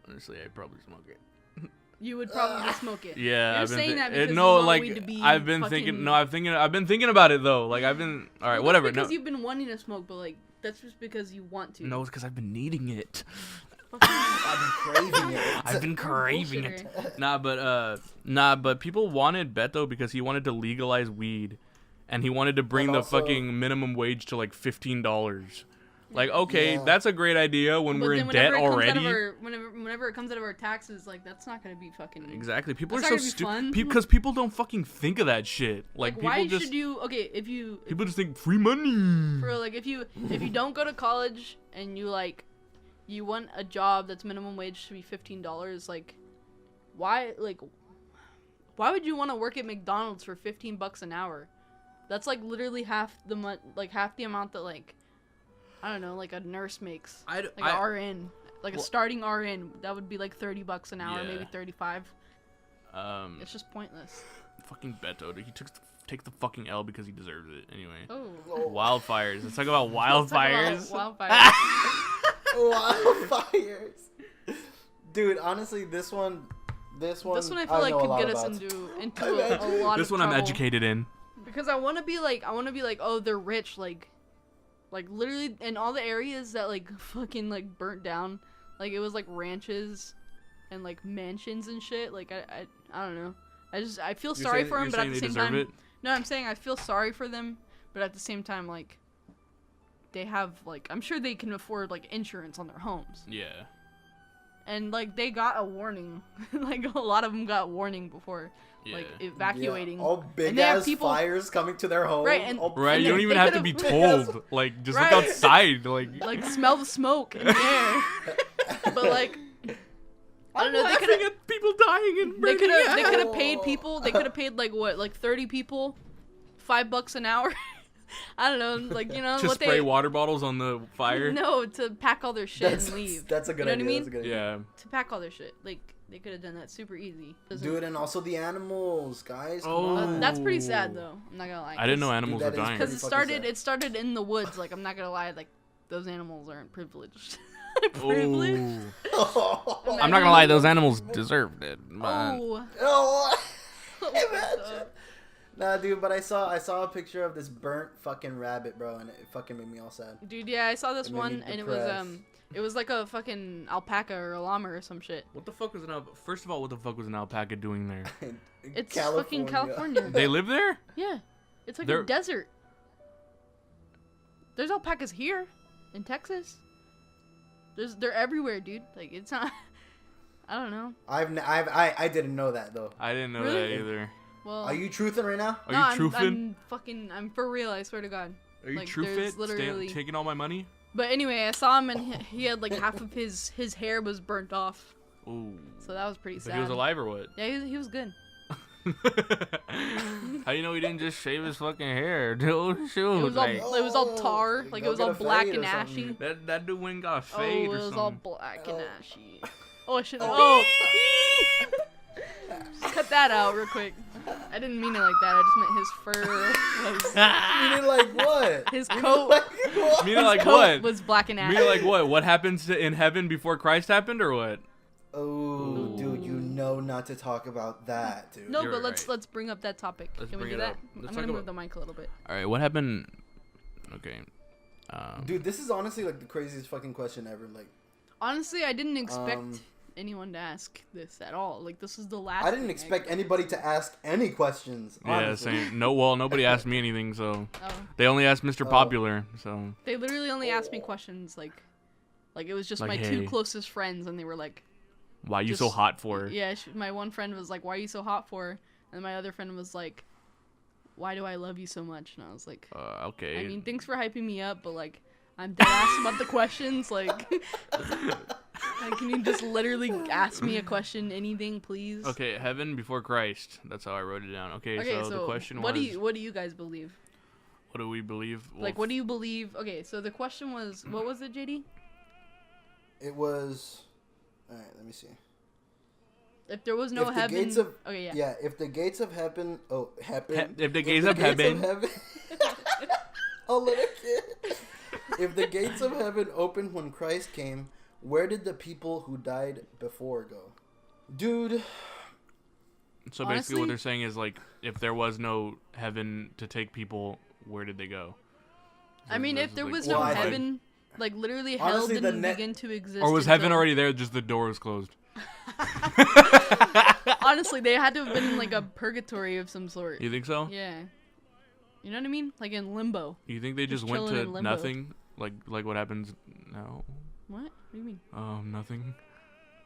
Honestly, I'd probably smoke it. you would probably smoke it? Yeah, You're I've been saying that because you no, want like weed to be I've been fucking- thinking. No, I've been thinking about it though. Like I've been. All right, Well, whatever. That's because No, you've been wanting to smoke, but like that's just because you want to. no, it's because I've been needing it. I've been craving it. I've been craving it. Nah, but people wanted Beto because he wanted to legalize weed, and he wanted to bring And the also- fucking minimum wage to like $15. Like, okay, Yeah. that's a great idea when But we're then in debt whenever it comes out already. of our, whenever it comes out of our taxes, like that's not gonna be fucking. Exactly. People That's are not so gonna be stupid fun. because people don't fucking think of that shit. Like people why just should you? Okay, if you people just think free money. for like if you don't go to college and you like you want a job that's minimum wage to be $15, like why would you want to work at McDonald's for $15 an hour? That's like literally half the amount that like I don't know, like a nurse makes. Like a RN, like a starting RN, that would be like $30 an hour, Yeah. maybe 35. It's just pointless. Fucking Beto, dude. He takes the fucking L because he deserves it. Anyway. Oh. Wildfires. Let's talk about Let's talk wildfires. about wildfires. Wildfires. Dude, honestly, this one This one I feel like know a could lot get us about. into a lot This of one I'm trouble. educated in. Because I want to be like, oh, they're rich, like literally in all the areas that like fucking like burnt down, like it was like ranches and like mansions and shit. Like I don't know. I feel sorry for them, but at the same time, it? no, I'm saying I feel sorry for them, but at the same time, like they have like I'm sure they can afford like insurance on their homes. Yeah. And like they got a warning, like a lot of them got warning before, like Yeah. evacuating. All big And they have ass people- fires coming to their home. Right, and- all Right, And you don't they even have to could've- be told. Like, just Right. look outside. Like Smell the smoke in the air. But like, I don't know. They could have. at people dying and They could have. They out. could have paid people. They could have paid like what, like 30 people, $5 an hour. I don't know, like you know to what spray they. water bottles on the fire. No, to pack all their shit and leave. That's a good You know idea. what I mean? That's a good idea. Yeah. To pack all their shit, like they could have done that super easy. Doesn't- Dude, and also the animals, guys. Come Oh. on. That's pretty sad though. I'm not gonna lie. I didn't know animals that were is dying. Because pretty fucking sad. it started in the woods. Like I'm not gonna lie, like those animals aren't privileged. Oh. Privileged. I'm not gonna lie, those animals deserved it. But Oh. Oh. What the- Nah, dude, but I saw a picture of this burnt fucking rabbit, bro, and it fucking made me all sad. Dude, yeah, I saw this It made me one, and depressed. it was like a fucking alpaca or a llama or some shit. what the fuck was an alpaca? First of all, what the fuck was an alpaca doing there? It's fucking California. They live there? Yeah, it's like They're- a desert. There's alpacas here, in Texas. They're everywhere, dude. Like it's not. I don't know. I didn't know that though. I didn't know Really? that either. Well, Are you truthing right now? Are no, you truthing? I'm for real. I swear to God. Are you like, true there's fit? literally- Taking all my money? But anyway, I saw him, and he had like half of his hair was burnt off. Ooh. So that was pretty sad. But he was alive or what? Yeah, he was good. How you know he didn't just shave his fucking hair, dude? Shoot, It was like, all tar, like it Go was get all a black fade and or ashy. something. that dude went and got a Oh, fade it or was something. all black and Oh. ashy. Oh shit! Oh, cut that out real quick. I didn't mean it like that. I just meant his fur was. Meaning like what? His Meaning coat. like what? Meaning like coat what? was black and ash. Meaning like what? What happens in heaven before Christ happened, or what? Oh, dude, you know not to talk about that, dude. No, You're but right. let's bring up that topic. Let's Can we bring do it that? up. Let's I'm talk gonna move about- the mic a little bit. All right, what happened? Okay. Dude, this is honestly like the craziest fucking question ever. Like, Honestly, I didn't expect anyone to ask this at all. Like, this is the last. I didn't expect anybody to ask any questions. Yeah, Honestly. same. No, well, nobody asked me anything, so Oh. they only asked Mr. Popular. So They literally only asked me questions like it was just Like, my hey. 2 closest friends, and they were like, why you so Just- hot for? yeah. My one friend was like, "Why are you so hot for?" And my other friend was like, "Why do I love you so much?" And I was like, Okay. I mean, thanks for hyping me up, but like, I'm dead ass about the questions. Like, can you just literally ask me a question, anything, please? Okay, heaven before Christ. That's how I wrote it down. Okay, Okay, so the question what was, what do you guys believe? what do we believe? Well, Like, what do you believe? Okay, so the question was, what was it, JD? It was. All right, let me see. If there was no If the heaven. gates of- Okay, yeah. Yeah, if the gates of heaven, if the gates of heaven, a little kid. If the gates of heaven opened when Christ came, where did the people who died before go? Dude, so basically Honestly- what they're saying is like, if there was no heaven to take people, where did they go? I mean, This if is there like- was Well, no I think- heaven, like literally hell Honestly, the didn't net- begin to exist. or was heaven until- already there? Just the door was closed. Honestly, they had to have been in like a purgatory of some sort. You think so? Yeah. You know what I mean? Like in limbo. You think they just Just went chilling to in limbo. nothing? Like what happens now? What? What do you mean? Nothing.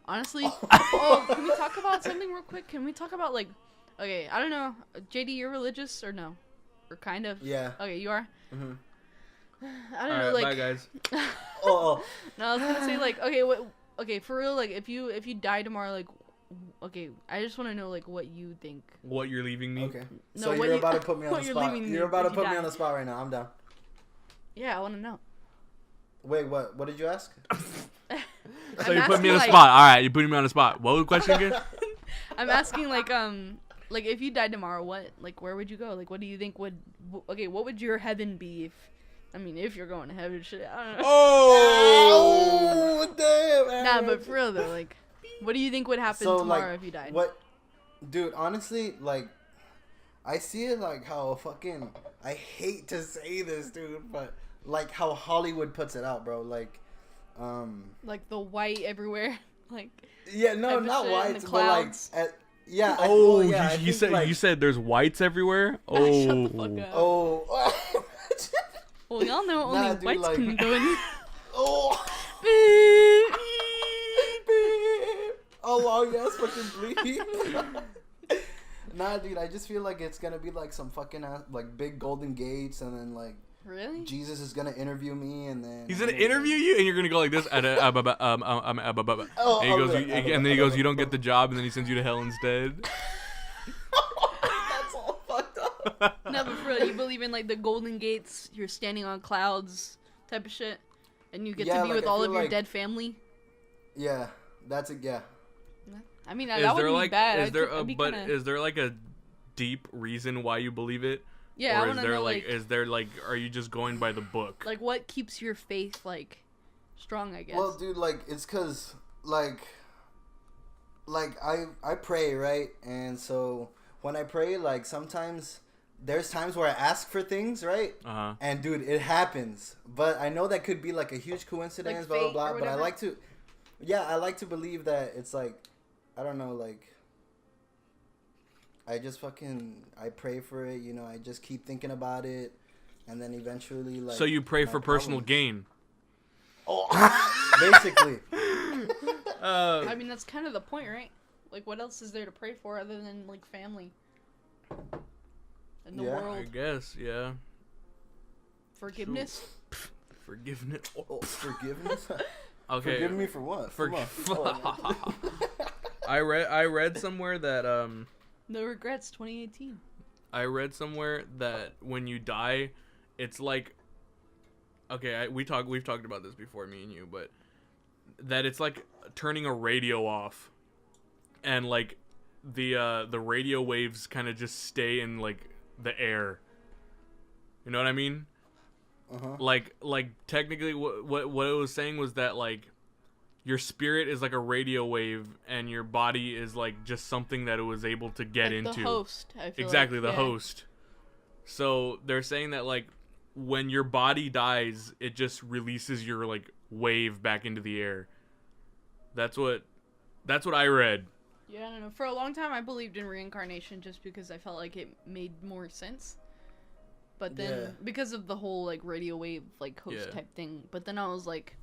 Honestly, oh, can we talk about something real quick? Can we talk about like, okay, I don't know, JD, you're religious or no, or kind of? yeah. Okay, you are. Mhm. I don't know, Alright, like. bye guys. Oh, No, I was gonna say like, okay, what? Okay, for real, like if you die tomorrow, like, okay, I just want to know like what you think. What, you're leaving me? okay. No, So what you're you- about to put me on what the you're spot. leaving me You're about to if you put me die. on the spot right now. I'm down. Yeah, I want to know. Wait, what? What did you ask? So I'm you put me on the asking, spot. All right, you putting me on the spot. What was the question again? I'm asking like if you died tomorrow, what, like, where would you go? Like, what do you think would? Okay, what would your heaven be if? I mean, if you're going to heaven, shit. I don't know. Oh, damn. Nah, Aaron. but for real though, like, what do you think would happen So, tomorrow like, if you died? What, dude? Honestly, like, I see it like how fucking. I hate to say this, dude, but like how Hollywood puts it out, bro. Like, Like the white everywhere, like. yeah, no, Type of not shit in white, the but clouds. like, yeah. Oh, yeah, I you think, said like, you said there's whites everywhere. Shut the fuck Oh, up. Oh. Well, y'all know only Nah, dude, whites like- can go in. Oh. A long ass fucking bleep. Nah, dude, I just feel like it's gonna be like some fucking ass, like big golden gates, and then like Really? Jesus is gonna interview me, and then he's gonna interview you, and you're gonna go like this. And he goes, and then he goes, you don't get the job, and then he sends you to hell instead. That's all fucked up. No, but for real, you believe in like the golden gates? You're standing on clouds, type of shit, and you get Yeah, to be like, with I all of feel your like- dead family. Yeah, that's it. Yeah. I mean, Is that there wouldn't like, be bad. is there, That'd be but kinda... is there like a deep reason why you believe it? yeah, I or want is to there know like, is there like, are you just going by the book? like what keeps your faith like strong? I guess. Well, dude, like it's cause like I pray, right? And so when I pray, like sometimes there's times where I ask for things, right? Uh-huh. And dude, it happens. But I know that could be like a huge coincidence, Like blah blah fate blah. or But I whatever? like to, yeah, I like to believe that it's like, I don't know, like. I just I pray for it, you know. I just keep thinking about it, and then eventually, like. So you pray my for personal problems- gain. Oh, basically. I mean, that's kind of the point, right? Like, what else is there to pray for other than like family and the Yeah. I world? guess, yeah. Forgiveness. Forgiveness. Oh, forgiveness. Okay. Forgive me for what? For what? I read somewhere that No regrets. 2018. I read somewhere that when you die, it's like, okay, we've talked about this before, me and you, but that it's like turning a radio off, and like the radio waves kind of just stay in like the air. You know what I mean? Like technically what it was saying was that like your spirit is like a radio wave and your body is like just something that it was able to get like into. The host, I feel exactly, like. the host. So they're saying that like when your body dies, it just releases your like wave back into the air. That's what I read. Yeah, I don't know. For a long time, I believed in reincarnation just because I felt like it made more sense. But then, because of the whole, like, radio wave, like, host type thing. But then I was like,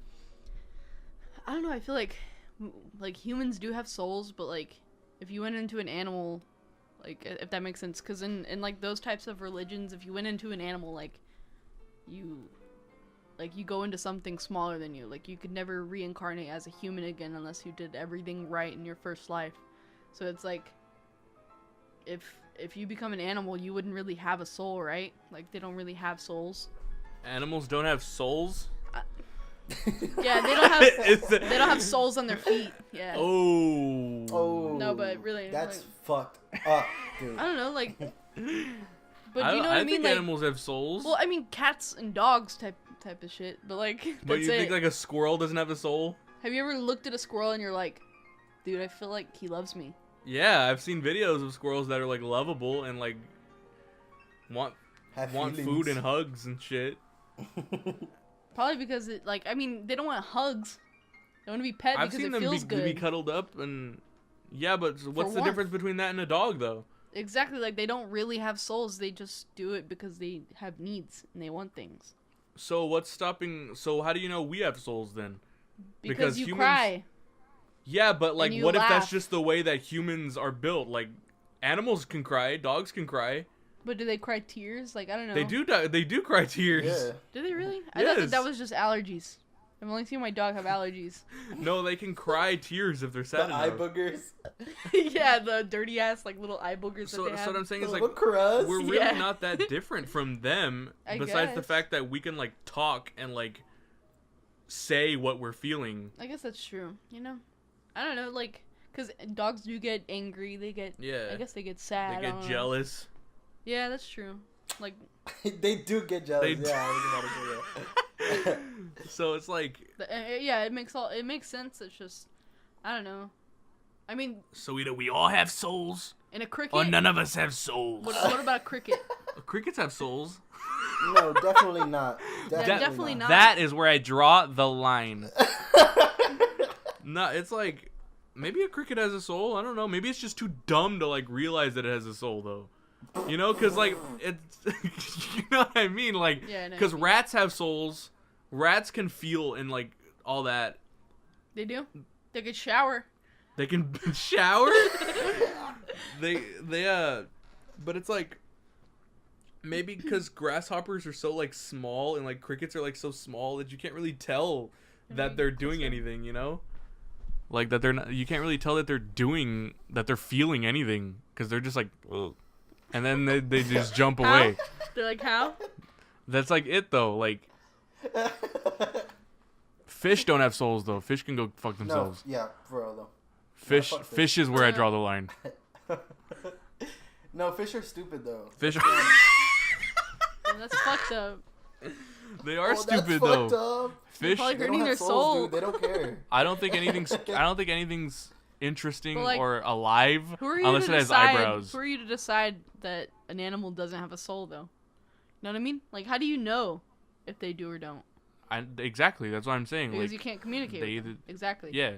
I don't know, I feel like humans do have souls, but, like, if you went into an animal, like, if that makes sense. Because in, like, those types of religions, if you went into an animal, like, you go into something smaller than you. Like, you could never reincarnate as a human again unless you did everything right in your first life. So it's like, if you become an animal, you wouldn't really have a soul, right? Like, they don't really have souls. Animals don't have souls? Yeah, they don't have souls on their feet. Yeah. Oh. No, but really, that's like, fucked up, dude. I don't know, like. But do you know what I mean? I think like, animals have souls. Well, I mean, cats and dogs type of shit. But like, but you think like a squirrel doesn't have a soul? Have you ever looked at a squirrel and you're like, dude, I feel like he loves me? Yeah, I've seen videos of squirrels that are like lovable and like want food and hugs and shit. Probably because it, like, I mean, they don't want hugs. They want to be pet I've because seen it them feels good. be cuddled up and yeah, but what's the difference between that and a dog though? Exactly, like they don't really have souls. They just do it because they have needs and they want things. So what's stopping? So how do you know we have souls then? Because you humans cry. Yeah, but like, what if that's laugh. just the way that humans are built? Like, animals can cry, dogs can cry. But do they cry tears? Like, I don't know. They do. They do cry tears. Yeah. Do they really? I thought that was just allergies. I've only seen my dog have allergies. No, they can cry tears if they're sad The enough. eye boogers. Yeah, the dirty ass like little eye boogers So, that they have. so what I'm saying is like, crust. we're really Yeah. not that different from them. Besides the guess. fact that we can like talk and like say what we're feeling. I guess that's true. You know, I don't know, like, cause dogs do get angry. They get. Yeah. I guess they get sad. They get jealous. Yeah, that's true. Like. They do get jealous. They do. Yeah, I was about to say that. So it's like. Yeah, it makes sense. It's just, I don't know. I mean. So either we all have souls, in a cricket. or none of us have souls. What about a cricket? Crickets have souls. No, definitely not. Definitely not. That is where I draw the line. No, it's like maybe a cricket has a soul. I don't know. Maybe it's just too dumb to like realize that it has a soul, though. You know, because like it's, you know what I mean, like, Yeah, I know because what you mean. rats have souls. Rats can feel and like all that. They do. They could shower. They can shower. they but it's like maybe because grasshoppers are so like small and like crickets are like so small that you can't really tell that they're doing anything, you know? Like that they're not, you can't really tell that they're feeling anything because they're just like, ugh. And then they just jump How? away. They're like, how? That's like it though. Like fish don't have souls though. Fish can go fuck No, themselves. yeah, for real though. Fish, fuck fish fish. is where I draw the line. No, fish are stupid though. Fish, And that's fucked up. they are Oh, stupid that's though. fucked up. Fish, Probably They hurting don't their have souls, soul. dude. They don't care. I don't think anything's interesting But, like, or alive Who are you unless to it has decide? eyebrows. Who are you to decide that an animal doesn't have a soul, though? You know what I mean? Like, how do you know if they do or don't? Exactly, that's what I'm saying. Because Like, you can't communicate they with them. either- Exactly. yeah,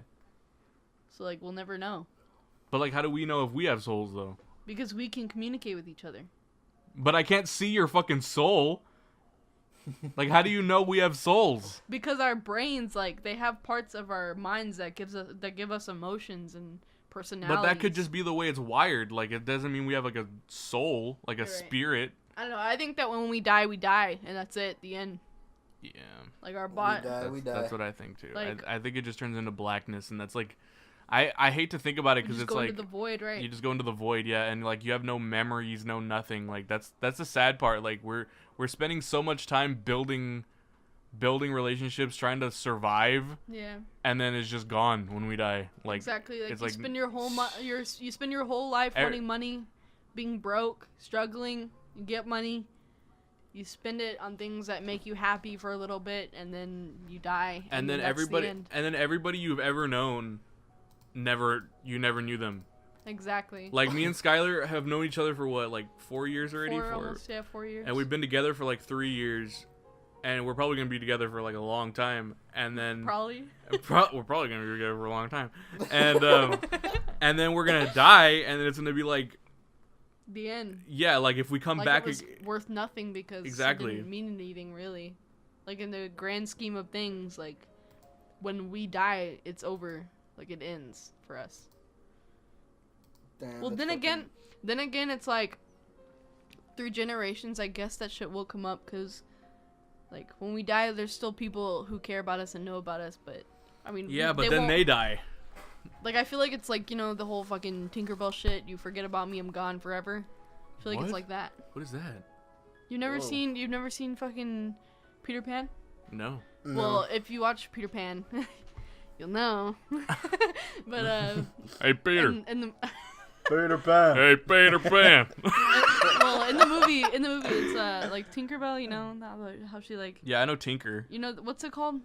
So, like, we'll never know. but like, how do we know if we have souls though? Because we can communicate with each other. But I can't see your fucking soul. Like, how do you know we have souls? Because our brains, like, they have parts of our minds that give us emotions and personalities. But that could just be the way it's wired. Like, it doesn't mean we have like a soul, like a You're right. spirit. I don't know. I think that when we die, and that's it. The end. Yeah, Like our body. We die. that's what I think too. Like- I think it just turns into blackness, and that's like, I hate to think about it because it's go like into the void, right? you just go into the void, yeah, and like you have no memories, no nothing. Like that's the sad part. Like we're spending so much time building building relationships, trying to survive, Yeah. and then it's just gone when we die. Like Exactly. Like it's you like spend your whole you spend your whole life wanting money, being broke, struggling. You get money. You spend it on things that make you happy for a little bit, and then you die. and then that's everybody the end. and then everybody you've ever known, you never knew them. Exactly. Like me and Skylar have known each other for what, like 4 years already? Almost, yeah, 4 years. And we've been together for like 3 years, and we're probably gonna be together for like a long time. And then probably. we're probably gonna be together for a long time. And and then we're gonna die, and then it's gonna be like the end. yeah, like if we come Like back, it was worth nothing because Exactly. it didn't mean anything really. Like in the grand scheme of things, like when we die, it's over. Like it ends for us. Damn, Well, that's then fucking- again, it's like through generations. I guess that shit will come up because, like, when we die, there's still people who care about us and know about us. But I mean, yeah, but then won't- they die. Like, I feel like it's like, you know, the whole fucking Tinkerbell shit. You forget about me, I'm gone forever. I feel like What? it's like that. What is that? You've never Whoa. seen fucking Peter Pan? No. No. Well, if you watch Peter Pan, you'll know. But Hey Peter. in the Peter Pan. Hey Peter Pan. well, in the movie, it's like Tinkerbell, you know, how she like, Yeah, I know Tinker. you know, what's it called?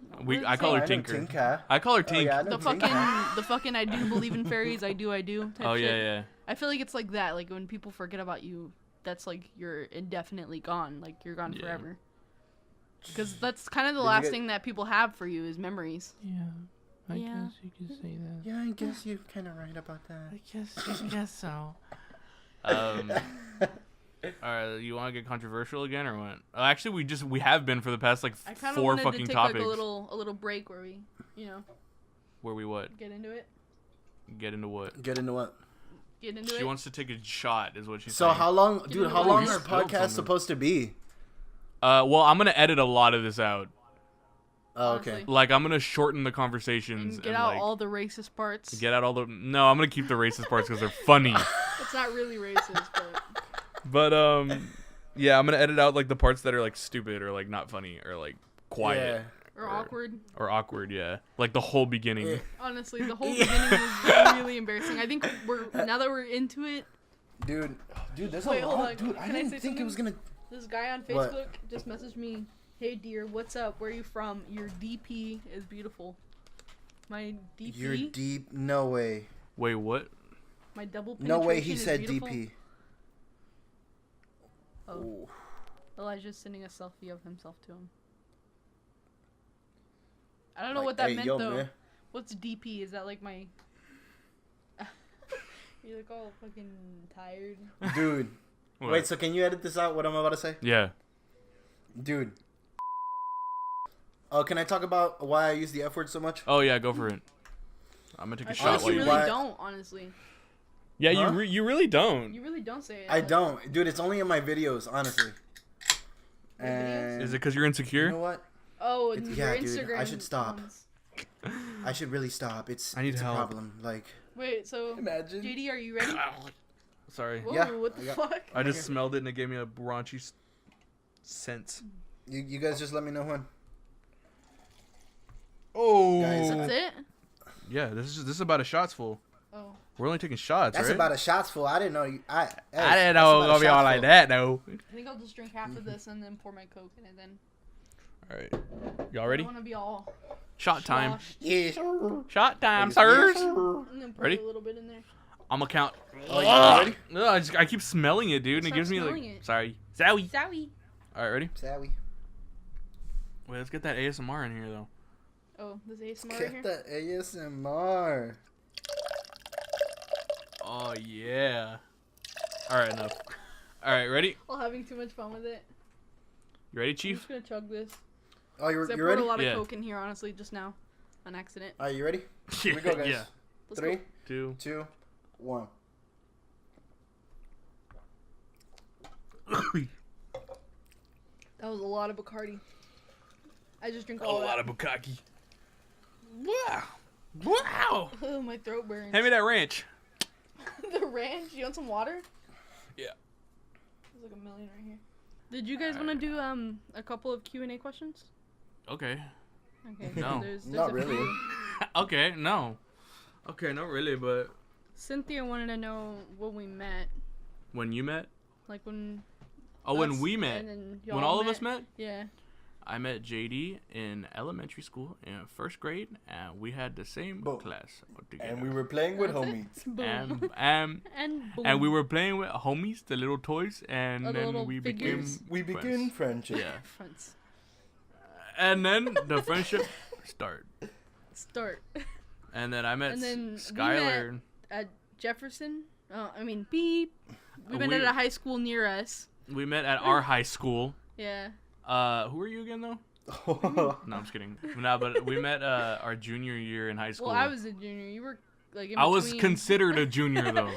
I call her I know Tinker. Tinka. I call her Oh, Tink. yeah, I know The Tinka. fucking I do believe in fairies, I do type Oh yeah, shit. yeah. I feel like it's like that, like when people forget about you, that's like you're indefinitely gone, like you're gone Yeah. forever. Because that's kind of the Did you last get- thing that people have for you is memories. Yeah. I Yeah. guess you could say that. Yeah, I guess you're kind of right about that. I guess so. Alright, you want to get controversial again or what? Actually, we have been for the past like I kind of 4 wanted to fucking take topics. like a little break where we, you know, Where we what? get into it. Get into what? Get into what? Get into She it. wants to take a shot, is what she's So saying. how long, Get dude? into How what? long You are spilled podcasts something. supposed to be? Well, I'm gonna edit a lot of this out. Oh, okay. Honestly. Like, I'm gonna shorten the conversations And get out like, all the racist parts. get out all the. No, I'm gonna keep the racist parts because they're funny. It's not really racist, but But yeah, I'm gonna edit out like the parts that are like stupid or like not funny or like quiet or awkward. or awkward. Yeah, like the whole beginning. Yeah. Honestly, the whole beginning was really embarrassing. I think now that we're into it, Dude, there's Wait, a hold lot. on. Dude, I Can I didn't say think it was something? gonna. this guy on What? Facebook just messaged me, "Hey dear, what's up? Where are you from? Your DP is beautiful." My DP. You're deep. No way. Wait, what? My double No way. penetration He is said beautiful. DP. Oh, Ooh. Elijah's sending a selfie of himself to him. I don't know Like, what that hey, meant yo, though. man. What's DP? Is that like my? You look all fucking tired. Dude. What? Wait, so can you edit this out? What I'm about to say? Yeah. Dude. Oh, can I talk about why I use the F word so much? Oh yeah, go for it. I'm gonna take a I shot feel while like you you. really Why- don't, honestly. Yeah, Huh? you really don't. You really don't say it. I don't. Dude, it's only in my videos, honestly. Your videos? And Is it because you're insecure? You know what? Oh, It's- and yeah, your dude, Instagram. I should stop. ones. I should really stop. It's I need it's help. a problem. Like, Wait, so imagine. JD, are you ready? Sorry. Whoa, Yeah, what the I got- fuck? I just smelled it and it gave me a raunchy scent. You guys just let me know when. Oh. Guys, That's it? Yeah, this is about a shots full. Oh. We're only taking shots, That's right? about a shots full. I didn't know. I didn't know it was gonna be all like that, though. I think I'll just drink half of this and then pour my Coke in it then. All right, y'all I ready? don't want to be all Shot time. sloshed. Yeah. Shot time, Yes, sirs. And then pour Ready? a little bit in there. I'm gonna count. Oh, you ready? Ugh, I keep smelling it, dude, and it Stop gives me like. smelling it. Sorry, Zowie. Zowie. All right, ready? Savvy. Wait, let's get that ASMR in here though. Oh, this ASMR right Get here? the ASMR. Oh yeah. All right, enough. All right, ready? While having too much fun with it. You ready, I'm Chief? just gonna chug this. Oh, 'Cause I you poured ready? a lot of Yeah. Coke in here, honestly, just now. On accident. Are you ready? Here we go, guys. Yeah. Let's 3, go. 2. 2, 1. That was a lot of Bacardi. I just drink A all lot that. of bukkake. Wow. Wow. Oh, my throat burns. Hand me that ranch. The ranch? You want some water? Yeah. There's like a million right here. Did you guys want to do a couple of Q&A questions? Okay. Okay. No. There's Not a really. few. Okay, no. Okay, not really, but Cynthia wanted to know when we met, when you met? like when. Oh, when us we met. and then When y'all all of us met? Yeah. I met JD in elementary school in first grade, and we had the same Boom. class together. And we were playing with That's it. homies. Boom. And boom. and we were playing with homies, the little toys, and Oh, the then little we figures. became We friends. begin friendship. Yeah. Fronts. And then the friendship started. Start. And then I met And then we Skylar. At Jefferson. Oh, I mean, beep. We met We- at a high school near us. We met at our high school. Yeah. Who are you again though? No, I'm just kidding. No, but we met our junior year in high school. Well, I was a junior. You were like in I was between. considered a junior though.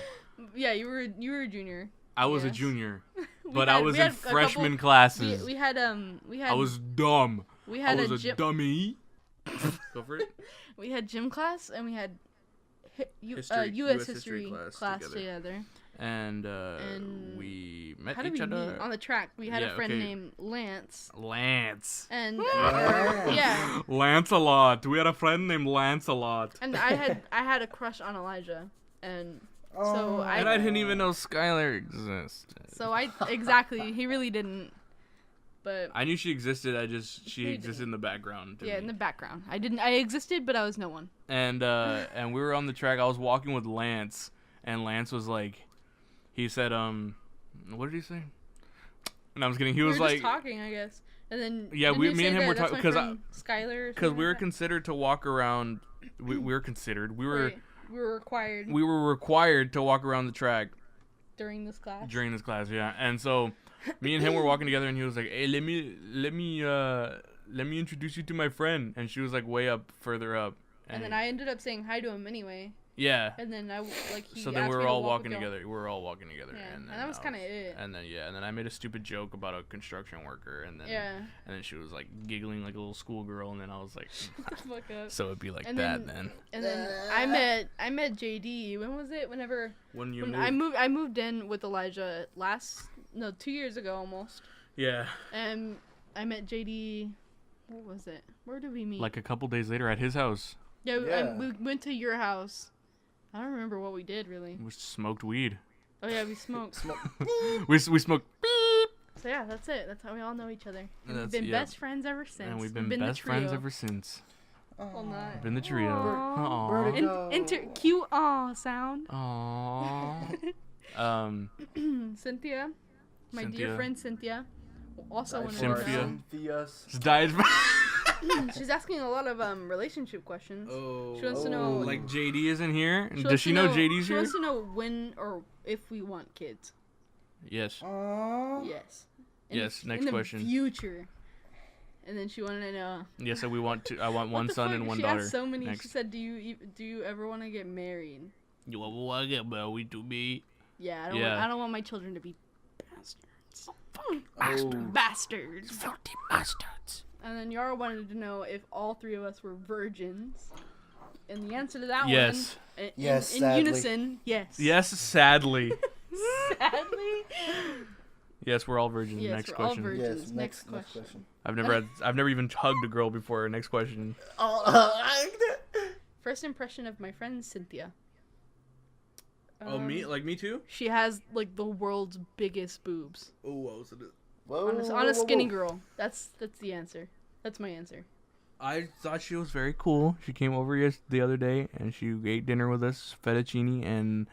Yeah, you were a junior. I was a Yes. junior, We but had- I was we in had a couple- freshman classes. We had I was dumb. we I had was a a gym dummy. Go for it. we had gym class and we had History- U.S. US history history class together. together. And And we met How did each we other. meet? On the track. We had Yeah, a friend okay. named Lance. Lance. And Lance. yeah, Lancelot. We had a friend named Lancelot. and I had a crush on Elijah, and so I And I didn't even know Skylar existed. so I exactly he really didn't, but I knew she existed. She He existed in the background. To yeah, me. in the background I existed, but I was no one. And we were on the track. I was walking with Lance, and Lance was like, he said, what did he say? And I was kidding. He We was were like, just talking, I guess, and then Yeah, didn't we- you me say and him that were that's talking- my 'cause friend Skylar, or because something we were like that? considered to walk around. We were considered. We were Wait, we were required we were required to walk around the track during this class. during this class. Yeah, and so me and him were walking together, and he was like, "Hey, let me introduce you to my friend." And she was like way up, further up. And then I ended up saying hi to him anyway. Yeah. And then he So then asked we me were to all walk walking with y'all. together. We were all walking together. Yeah, And, then and that was I kind of it. And then I made a stupid joke about a construction worker, and then Yeah. and then she was like giggling like a little schoolgirl, and then I was like, Shut the fuck up. so it'd be like And that then- then. And then I met JD. When was it? Whenever When you when moved. I moved in with Elijah 2 years ago almost. Yeah. And I met JD. What was it? Where did we meet? Like a couple days later at his house, yeah, Yeah. we went to your house. I don't remember what we did really. we smoked weed. Oh yeah, we smoked. We smoked. So yeah, that's it. That's how we all know each other. And we've That's- been yeah. best friends ever since. And we've been the best friends trio. ever since. Well, not. We've been the trio. Aw. Where'd it Aww. go? Enter cute aw sound. Aww. Cynthia, my dear Cynthia. friend Cynthia, also wanted to Cynthia. know. Cynthia's. Just died. She's asking a lot of relationship questions. Oh. She wants to know. Like JD isn't here. Does wants she to know JD's She here? wants to know when or if we want kids. Yes. Aww. Yes. Yes, next in the question. Future. And then she wanted to know. Yes, so I want what one the son fuck? and one she daughter. asked so many. Next. She said, "Do you ever want to get married?" You want to get married to me? Yeah, Yeah. I don't want my children to be bastards. Oh. Bastards. Filthy bastards. And then Yara wanted to know if all three of us were virgins. And the answer to that Yes. one, Yes, in sadly. unison, yes. Yes, sadly. Sadly. Yes, we're all virgins. Yes, Next we're all question. virgins. Yes, Next next question. question. I've never even hugged a girl before. Next question. First impression of my friend Cynthia. Like me too? She has like the world's biggest boobs. Oh, what was it? Whoa, On a skinny whoa. girl. That's the answer. That's my answer. I thought she was very cool. She came over the other day and she ate dinner with us, fettuccine, and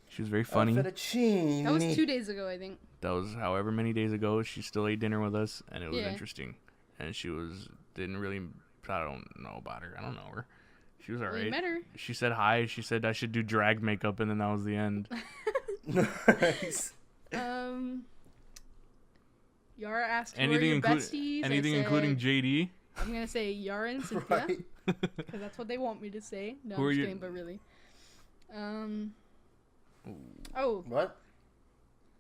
she was very funny. Fettuccine. That was 2 days ago, I think. That was however many days ago. She still ate dinner with us, and it was Yeah. interesting. And she didn't really. I don't know about her. I don't know her. She was We alright. met her. She said hi. She said I should do drag makeup, and then that was the end. Nice. Yara asked who are anything your including besties. anything I said, including JD. I'm gonna say Yara and Cynthia Right. because that's what they want me to say. No, Who I'm are just you- kidding, but really. Oh, What?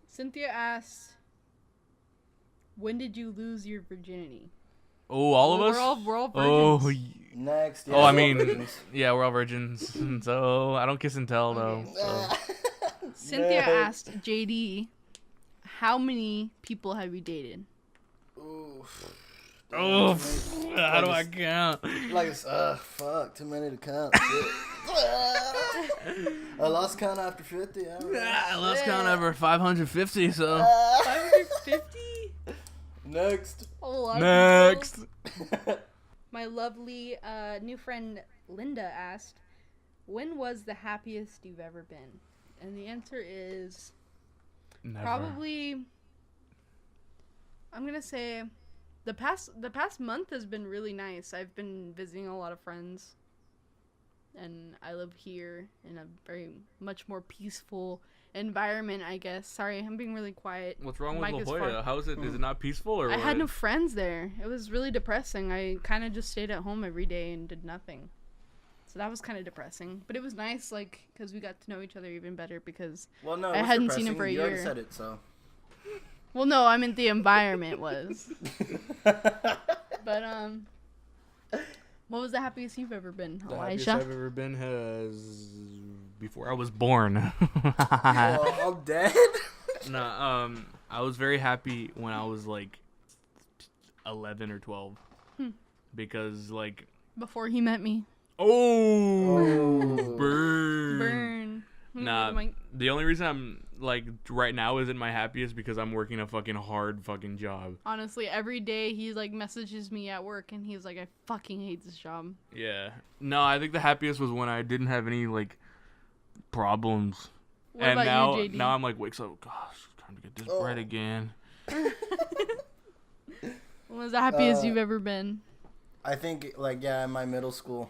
Cynthia asked, "When did you lose your virginity?" Oh, all of us. We're all Oh, virgins. Next. oh, I yes, mean, virgins. yeah, we're all virgins. So I don't kiss and tell though. Okay. So. Cynthia Next. asked JD, "How many people have you dated?" Oof. Oh, how do I count? Like it's fuck, too many to count. Shit. I lost count after 50. I lost count over 550, so. 550? Next. A lot of Next. people. My lovely new friend Linda asked, when was the happiest you've ever been? And the answer is Never. probably, I'm gonna say, the past month has been really nice. I've been visiting a lot of friends, and I live here in a very much more peaceful environment, I guess. Sorry, I'm being really quiet. What's wrong Mic with is La Jolla? far- How is it? Is it not peaceful or I what? had no friends there. It was really depressing. I kind of just stayed at home every day and did nothing. So that was kind of depressing. But it was nice, like, because we got to know each other even better because... Well, no, I what's hadn't seen him depressing? for a You already year. said it, so. Well, no, I meant the environment was. But, what was the happiest you've ever been, The happiest Elijah? I've ever been has before I was born. Oh, I'm dead. Nah, I was very happy when I was like 11 or 12 because like Before he met me. Oh. burn. Burn. Nah, the only reason I'm like right now isn't my happiest because I'm working a fucking hard fucking job. Honestly, every day he, like, messages me at work and he's like, I fucking hate this job. Yeah. No, I think the happiest was when I didn't have any like problems. What And about you, JD? now I'm like, wakes up, gosh, it's time to get this bread again. What was the happiest you've ever been? I think, like, yeah, in my middle school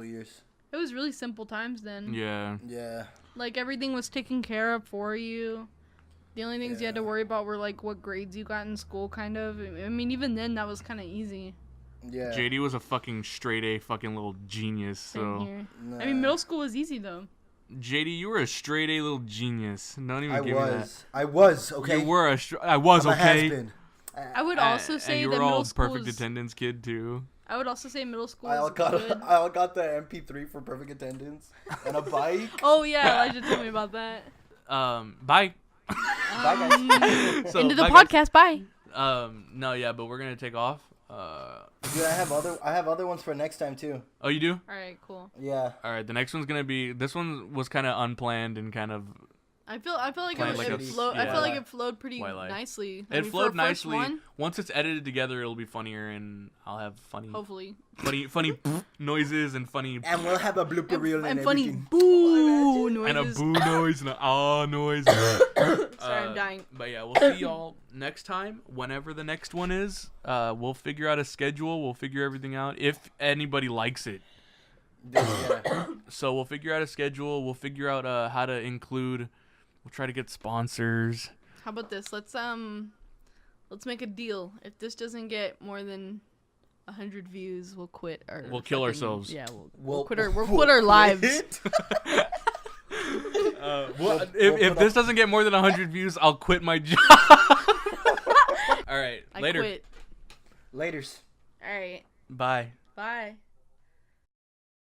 years. It was really simple times then. Yeah. Yeah. Like, everything was taken care of for you. The only things you had to Yeah. worry about were, like, what grades you got in school, kind of. I mean, even then, that was kind of easy. Yeah. JD was a fucking straight A fucking little genius. Same So here. Nah. I mean, middle school was easy, though. JD, you were a straight A little genius. Don't even give me that. I was, okay? You were I was I'm a okay. has-been. I would also say and you that were all middle school perfect was... attendance kid too. I would also say middle school I was got good. I got the MP3 for perfect attendance and a bike. Oh, yeah, Elijah told me about that. Bye. Bye, guys. So, Into the bye, guys. podcast, bye. No, yeah, but we're gonna take off. Dude, I have other ones for next time too. Oh, you do? All right, cool. Yeah. All right, the next one's gonna be. This one was kind of unplanned and kind of. I feel like Planned like a- flowed. I yeah. feel like it flowed pretty Twilight. nicely. It for flowed a first nicely. one, Once it's edited together, it'll be funnier, and I'll have funny hopefully. noises and funny And we'll have a blooper reel and funny everything. boo and a noises. boo noise and a ah noise. Sorry, I'm dying. But yeah, we'll see y'all next time. Whenever the next one is, we'll figure out a schedule. We'll figure everything out if anybody likes it. Yeah. So we'll figure out a schedule. We'll figure out how to include. We'll try to get sponsors. How about this? Let's make a deal. If this doesn't get more than 100 views, we'll quit. We'll kill ourselves. Yeah, we'll quit our lives. If this doesn't get more than 100 views, I'll quit my job. All right, I later. quit. Laters. All right. Bye. Bye.